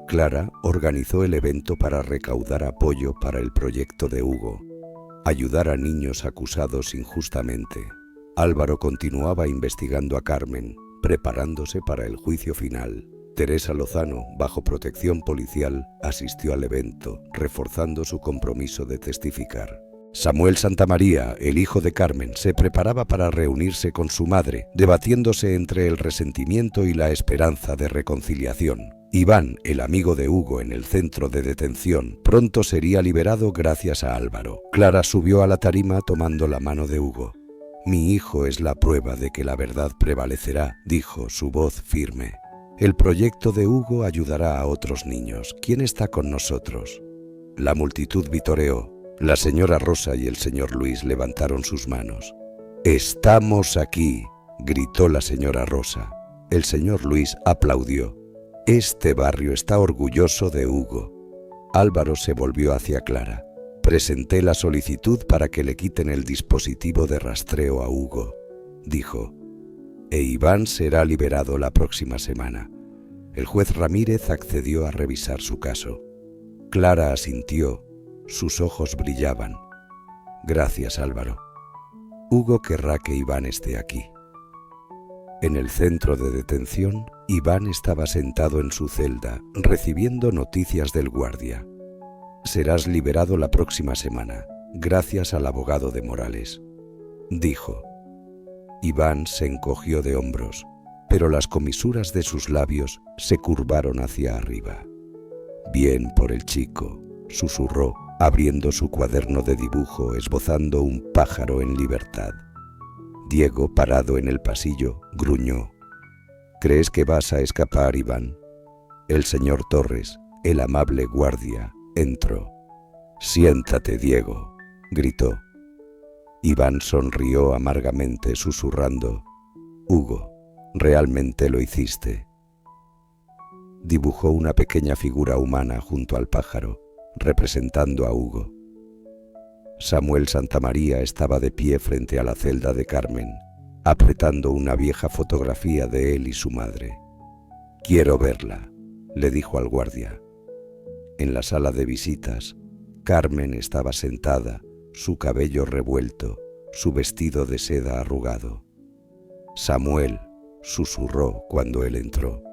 Clara organizó el evento para recaudar apoyo para el proyecto de Hugo, ayudar a niños acusados injustamente. Álvaro continuaba investigando a Carmen, preparándose para el juicio final. Teresa Lozano, bajo protección policial, asistió al evento, reforzando su compromiso de testificar. Samuel Santamaría, el hijo de Carmen, se preparaba para reunirse con su madre, debatiéndose entre el resentimiento y la esperanza de reconciliación. Iván, el amigo de Hugo en el centro de detención, pronto sería liberado gracias a Álvaro. Clara subió a la tarima tomando la mano de Hugo. «Mi hijo es la prueba de que la verdad prevalecerá», dijo, su voz firme. «El proyecto de Hugo ayudará a otros niños. ¿Quién está con nosotros?» La multitud vitoreó. La señora Rosa y el señor Luis levantaron sus manos. «Estamos aquí», gritó la señora Rosa. El señor Luis aplaudió. «Este barrio está orgulloso de Hugo». Álvaro se volvió hacia Clara. «Presenté la solicitud para que le quiten el dispositivo de rastreo a Hugo», dijo. «E Iván será liberado la próxima semana». El juez Ramírez accedió a revisar su caso. Clara asintió. Sus ojos brillaban. «Gracias, Álvaro. Hugo querrá que Iván esté aquí». En el centro de detención, Iván estaba sentado en su celda, recibiendo noticias del guardia. «Serás liberado la próxima semana. gracias al abogado de Morales, dijo. Iván se encogió de hombros, pero las comisuras de sus labios se curvaron hacia arriba. Bien por el chico, susurró, abriendo su cuaderno de dibujo, esbozando un pájaro en libertad. Diego, parado en el pasillo, gruñó. ¿Crees que vas a escapar, Iván? El señor Torres, el amable guardia, entró. «Siéntate, Diego», gritó. Iván sonrió amargamente, susurrando. «Hugo, realmente lo hiciste». Dibujó una pequeña figura humana junto al pájaro, representando a Hugo. Samuel Santamaría estaba de pie frente a la celda de Carmen, apretando una vieja fotografía de él y su madre. «Quiero verla», le dijo al guardia. En la sala de visitas, Carmen estaba sentada, su cabello revuelto, su vestido de seda arrugado. «Samuel», susurró cuando él entró.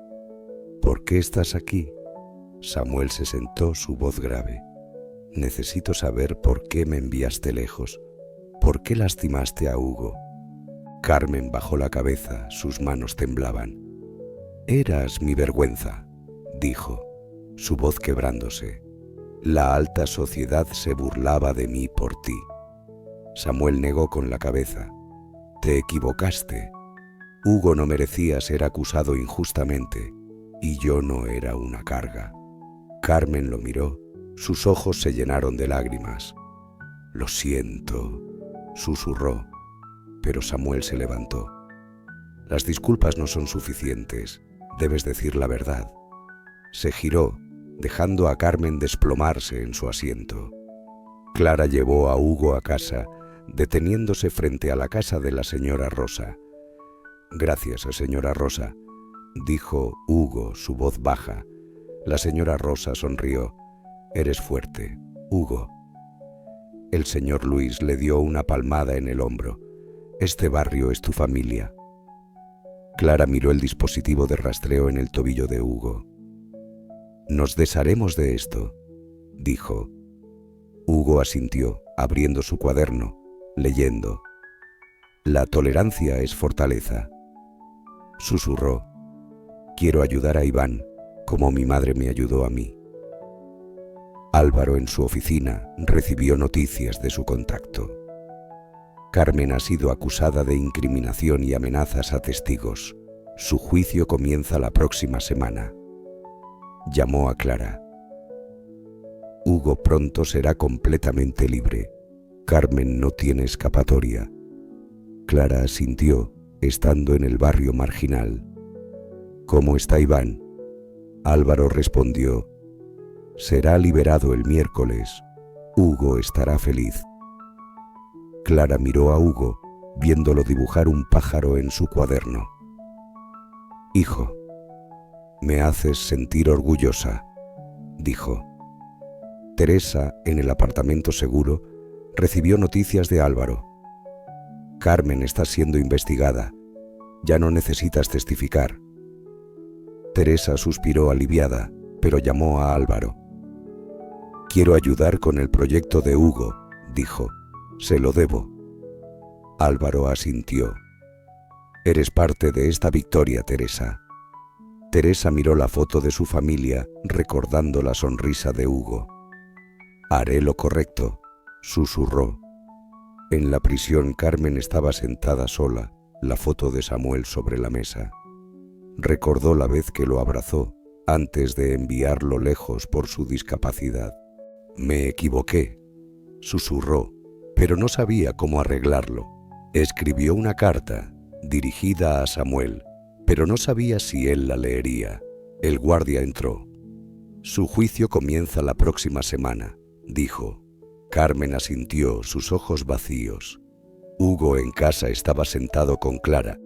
«¿Por qué estás aquí?» Samuel se sentó, su voz grave. «Necesito saber por qué me enviaste lejos. ¿Por qué lastimaste a Hugo?» Carmen bajó la cabeza, sus manos temblaban. «Eras mi vergüenza», dijo, su voz quebrándose. «La alta sociedad se burlaba de mí por ti». Samuel negó con la cabeza. «Te equivocaste. Hugo no merecía ser acusado injustamente, y yo no era una carga». Carmen lo miró, sus ojos se llenaron de lágrimas. «Lo siento», susurró, pero Samuel se levantó. «Las disculpas no son suficientes, debes decir la verdad». Se giró, dejando a Carmen desplomarse en su asiento. Clara llevó a Hugo a casa, deteniéndose frente a la casa de la señora Rosa. «Gracias, señora Rosa», dijo Hugo, su voz baja. La señora Rosa sonrió. «Eres fuerte, Hugo». El señor Luis le dio una palmada en el hombro. «Este barrio es tu familia». Clara miró el dispositivo de rastreo en el tobillo de Hugo. «Nos desharemos de esto», dijo. Hugo asintió, abriendo su cuaderno, leyendo. «La tolerancia es fortaleza». Susurró. «Quiero ayudar a Iván, como mi madre me ayudó a mí». Álvaro, en su oficina, recibió noticias de su contacto. Carmen ha sido acusada de incriminación y amenazas a testigos. Su juicio comienza la próxima semana. Llamó a Clara. «Hugo pronto será completamente libre. Carmen no tiene escapatoria». Clara asintió, estando en el barrio marginal. «¿Cómo está Iván?» Álvaro respondió. «Será liberado el miércoles. Hugo estará feliz». Clara miró a Hugo, viéndolo dibujar un pájaro en su cuaderno. «Hijo, me haces sentir orgullosa», dijo. Teresa, en el apartamento seguro, recibió noticias de Álvaro. «Carmen está siendo investigada. Ya no necesitas testificar». Teresa suspiró aliviada, pero llamó a Álvaro. «Quiero ayudar con el proyecto de Hugo», dijo. «Se lo debo». Álvaro asintió. «Eres parte de esta victoria, Teresa». Teresa miró la foto de su familia, recordando la sonrisa de Hugo. «Haré lo correcto», susurró. En la prisión, Carmen estaba sentada sola, la foto de Samuel sobre la mesa. Recordó la vez que lo abrazó, antes de enviarlo lejos por su discapacidad. «Me equivoqué», susurró, pero no sabía cómo arreglarlo. Escribió una carta, dirigida a Samuel, pero no sabía si él la leería. El guardia entró. «Su juicio comienza la próxima semana», dijo. Carmen asintió, sus ojos vacíos. Hugo en casa estaba sentado con Clara,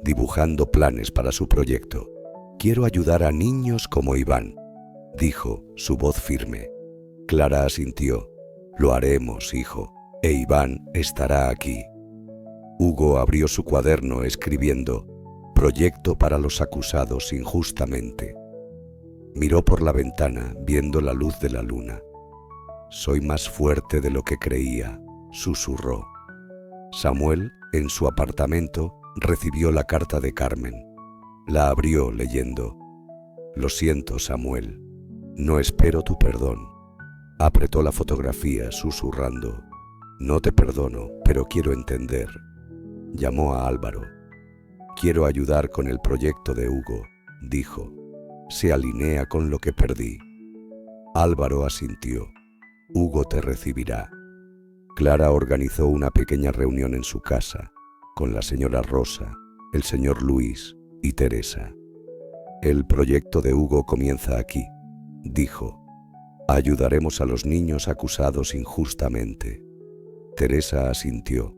dibujando planes para su proyecto. «Quiero ayudar a niños como Iván», dijo, su voz firme. Clara asintió. «Lo haremos, hijo, e Iván estará aquí». Hugo abrió su cuaderno escribiendo: «Proyecto para los acusados injustamente». Miró por la ventana, viendo la luz de la luna. Soy más fuerte de lo que creía, susurró. Samuel, en su apartamento, recibió la carta de Carmen. La abrió leyendo: Lo siento, Samuel. No espero tu perdón. Apretó la fotografía, susurrando: No te perdono, pero quiero entender. Llamó a Álvaro. Quiero ayudar con el proyecto de Hugo, dijo. Se alinea con lo que perdí. Álvaro asintió. Hugo te recibirá. Clara organizó una pequeña reunión en su casa, con la señora Rosa, el señor Luis y Teresa. El proyecto de Hugo comienza aquí, dijo. Ayudaremos a los niños acusados injustamente. Teresa asintió.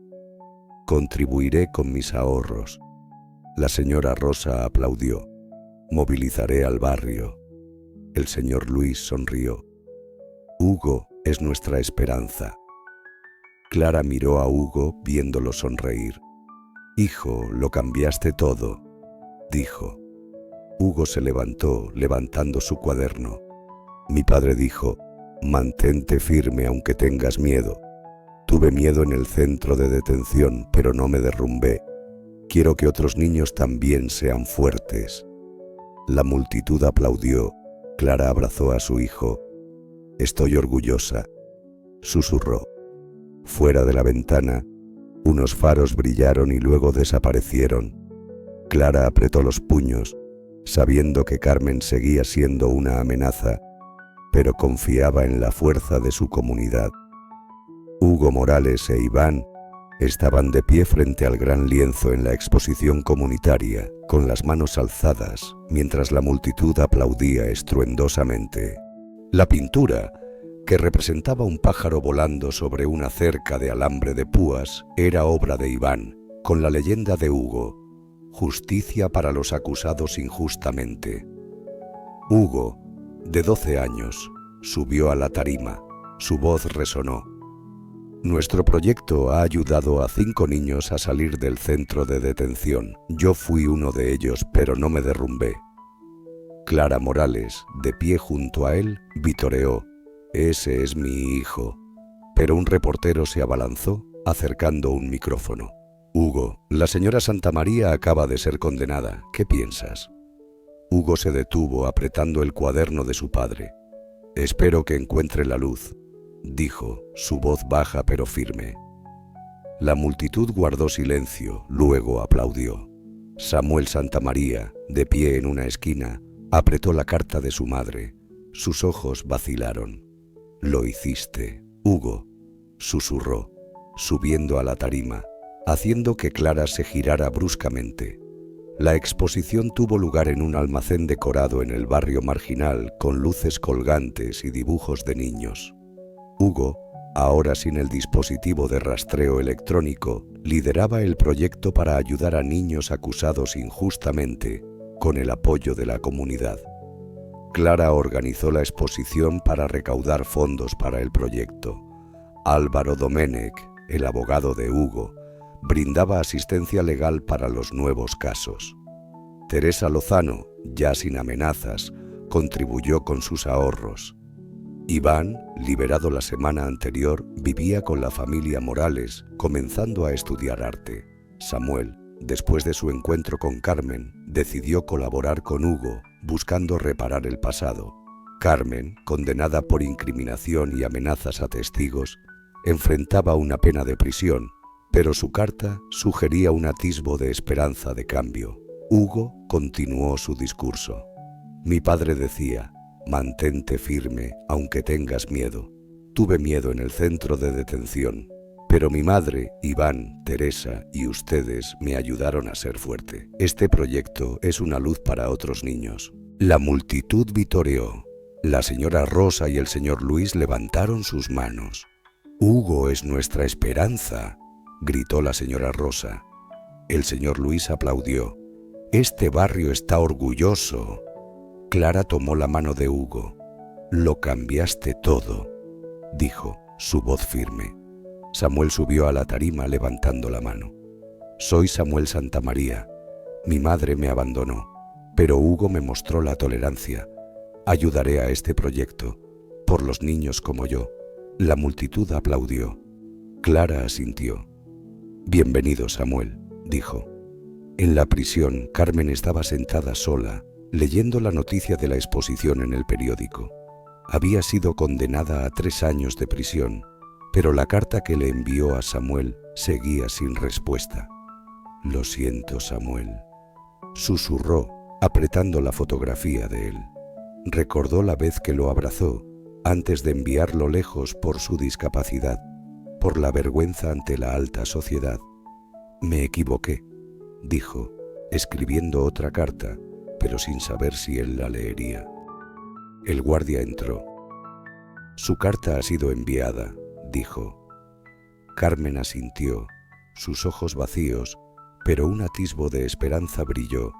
Contribuiré con mis ahorros. La señora Rosa aplaudió. Movilizaré al barrio. El señor Luis sonrió. Hugo es nuestra esperanza. Clara miró a Hugo viéndolo sonreír. Hijo, lo cambiaste todo, dijo. Hugo se levantó, levantando su cuaderno. Mi padre dijo: mantente firme aunque tengas miedo. Tuve miedo en el centro de detención, pero no me derrumbé. Quiero que otros niños también sean fuertes. La multitud aplaudió. Clara abrazó a su hijo. Estoy orgullosa, susurró. Fuera de la ventana, unos faros brillaron y luego desaparecieron. Clara apretó los puños, sabiendo que Carmen seguía siendo una amenaza, pero confiaba en la fuerza de su comunidad. Hugo Morales e Iván estaban de pie frente al gran lienzo en la exposición comunitaria, con las manos alzadas, mientras la multitud aplaudía estruendosamente. La pintura, que representaba un pájaro volando sobre una cerca de alambre de púas, era obra de Iván, con la leyenda de Hugo: Justicia para los acusados injustamente. Hugo, de 12 años, subió a la tarima. Su voz resonó. Nuestro proyecto ha ayudado a 5 niños a salir del centro de detención. Yo fui uno de ellos, pero no me derrumbé. Clara Morales, de pie junto a él, vitoreó: Ese es mi hijo. Pero un reportero se abalanzó, acercando un micrófono. Hugo, la señora Santamaría acaba de ser condenada. ¿Qué piensas? Hugo se detuvo apretando el cuaderno de su padre. Espero que encuentre la luz, dijo, su voz baja pero firme. La multitud guardó silencio, luego aplaudió. Samuel Santamaría, de pie en una esquina, apretó la carta de su madre. Sus ojos vacilaron. Lo hiciste, Hugo, susurró, subiendo a la tarima, haciendo que Clara se girara bruscamente. La exposición tuvo lugar en un almacén decorado en el barrio marginal, con luces colgantes y dibujos de niños. Hugo, ahora sin el dispositivo de rastreo electrónico, lideraba el proyecto para ayudar a niños acusados injustamente, con el apoyo de la comunidad. Clara organizó la exposición para recaudar fondos para el proyecto. Álvaro Domenech, el abogado de Hugo, brindaba asistencia legal para los nuevos casos. Teresa Lozano, ya sin amenazas, contribuyó con sus ahorros. Iván, liberado la semana anterior, vivía con la familia Morales, comenzando a estudiar arte. Samuel, después de su encuentro con Carmen, decidió colaborar con Hugo, buscando reparar el pasado. Carmen, condenada por incriminación y amenazas a testigos, enfrentaba una pena de prisión, pero su carta sugería un atisbo de esperanza de cambio. Hugo continuó su discurso. Mi padre decía: mantente firme aunque tengas miedo. Tuve miedo en el centro de detención, pero mi madre, Iván, Teresa y ustedes me ayudaron a ser fuerte. Este proyecto es una luz para otros niños. La multitud vitoreó. La señora Rosa y el señor Luis levantaron sus manos. Hugo es nuestra esperanza, gritó la señora Rosa. El señor Luis aplaudió. Este barrio está orgulloso. Clara tomó la mano de Hugo. Lo cambiaste todo, dijo, su voz firme. Samuel subió a la tarima levantando la mano. Soy Samuel Santamaría. Mi madre me abandonó, pero Hugo me mostró la tolerancia. Ayudaré a este proyecto, por los niños como yo. La multitud aplaudió. Clara asintió. «Bienvenido, Samuel», dijo. En la prisión, Carmen estaba sentada sola, leyendo la noticia de la exposición en el periódico. Había sido condenada a 3 años de prisión, pero la carta que le envió a Samuel seguía sin respuesta. «Lo siento, Samuel», susurró, apretando la fotografía de él. Recordó la vez que lo abrazó, antes de enviarlo lejos por su discapacidad, por la vergüenza ante la alta sociedad. «Me equivoqué», dijo, escribiendo otra carta, pero sin saber si él la leería. El guardia entró. «Su carta ha sido enviada», dijo. Carmen asintió, sus ojos vacíos, pero un atisbo de esperanza brilló.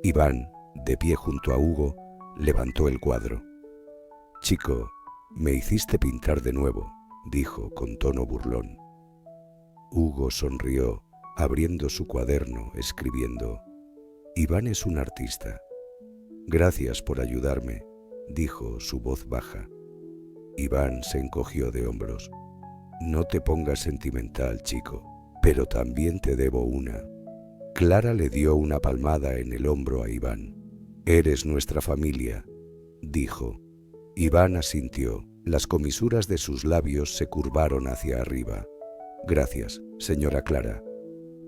Iván, de pie junto a Hugo, levantó el cuadro. «Chico, me hiciste pintar de nuevo», dijo con tono burlón. Hugo sonrió, abriendo su cuaderno, escribiendo: «Iván es un artista». «Gracias por ayudarme», dijo su voz baja. Iván se encogió de hombros. «No te pongas sentimental, chico, pero también te debo una». Clara le dio una palmada en el hombro a Iván. «Eres nuestra familia», dijo. Iván asintió. Las comisuras de sus labios se curvaron hacia arriba. «Gracias, señora Clara».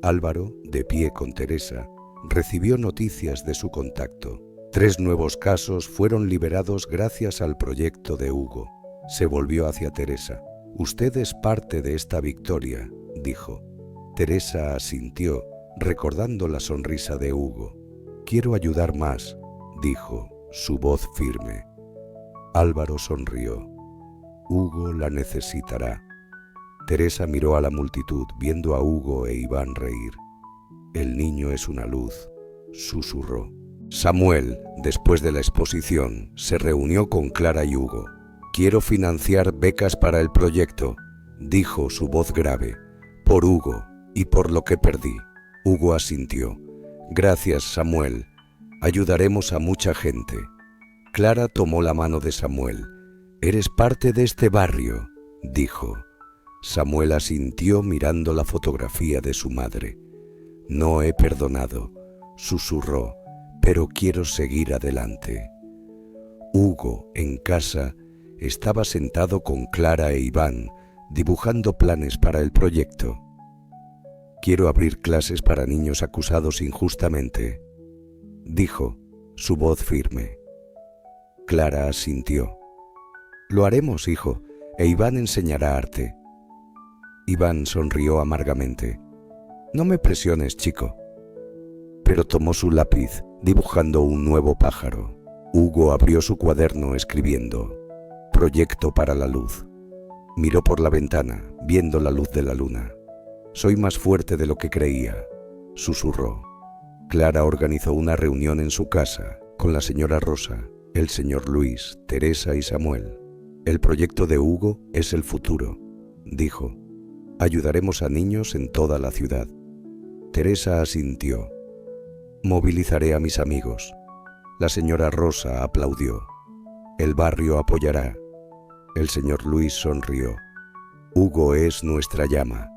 Álvaro, de pie con Teresa, recibió noticias de su contacto. 3 nuevos casos fueron liberados gracias al proyecto de Hugo. Se volvió hacia Teresa. «Usted es parte de esta victoria», dijo. Teresa asintió, recordando la sonrisa de Hugo. «Quiero ayudar más», dijo, su voz firme. Álvaro sonrió. «Hugo la necesitará». Teresa miró a la multitud, viendo a Hugo e Iván reír. «El niño es una luz», susurró. Samuel, después de la exposición, se reunió con Clara y Hugo. «Quiero financiar becas para el proyecto», dijo su voz grave. «Por Hugo y por lo que perdí». Hugo asintió. «Gracias, Samuel. Ayudaremos a mucha gente». Clara tomó la mano de Samuel. «Eres parte de este barrio», dijo. Samuel asintió mirando la fotografía de su madre. «No he perdonado», susurró, «pero quiero seguir adelante». Hugo, en casa, estaba sentado con Clara e Iván, dibujando planes para el proyecto. «Quiero abrir clases para niños acusados injustamente», dijo, su voz firme. Clara asintió. «Lo haremos, hijo, e Iván enseñará arte». Iván sonrió amargamente. «No me presiones, chico». Pero tomó su lápiz, dibujando un nuevo pájaro. Hugo abrió su cuaderno escribiendo: «Proyecto para la luz». Miró por la ventana, viendo la luz de la luna. «Soy más fuerte de lo que creía», susurró. Clara organizó una reunión en su casa, con la señora Rosa, el señor Luis, Teresa y Samuel. «El proyecto de Hugo es el futuro», dijo. «Ayudaremos a niños en toda la ciudad». Teresa asintió. «Movilizaré a mis amigos». La señora Rosa aplaudió. «El barrio apoyará». El señor Luis sonrió. «Hugo es nuestra llama».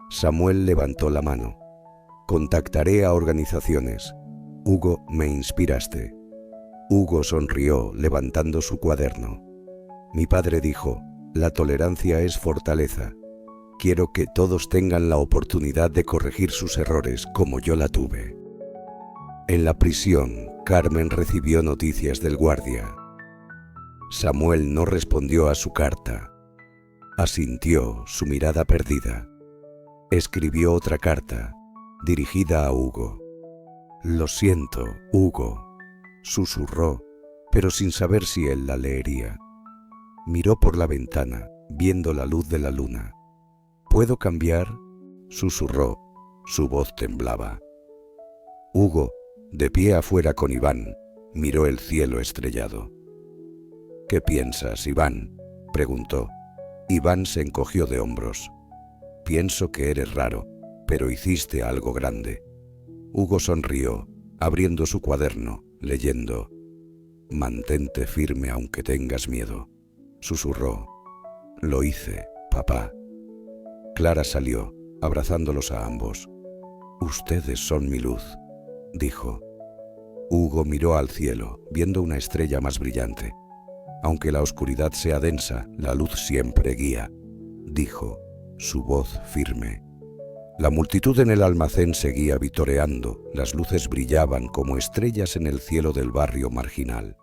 Samuel levantó la mano. «Contactaré a organizaciones». «Hugo, me inspiraste». Hugo sonrió, levantando su cuaderno. «Mi padre dijo, la tolerancia es fortaleza. Quiero que todos tengan la oportunidad de corregir sus errores como yo la tuve». En la prisión, Carmen recibió noticias del guardia. Samuel no respondió a su carta. Asintió, su mirada perdida. Escribió otra carta, dirigida a Hugo. «Lo siento, Hugo», susurró, pero sin saber si él la leería. Miró por la ventana, viendo la luz de la luna. «¿Puedo cambiar?», susurró, su voz temblaba. Hugo, de pie afuera con Iván, miró el cielo estrellado. «¿Qué piensas, Iván?», preguntó. Iván se encogió de hombros. «Pienso que eres raro, pero hiciste algo grande». Hugo sonrió, abriendo su cuaderno, leyendo: «Mantente firme aunque tengas miedo», susurró. Lo hice, papá. Clara salió, abrazándolos a ambos. Ustedes son mi luz, dijo. Hugo miró al cielo, viendo una estrella más brillante. Aunque la oscuridad sea densa, la luz siempre guía, dijo, su voz firme. La multitud en el almacén seguía vitoreando, las luces brillaban como estrellas en el cielo del barrio marginal.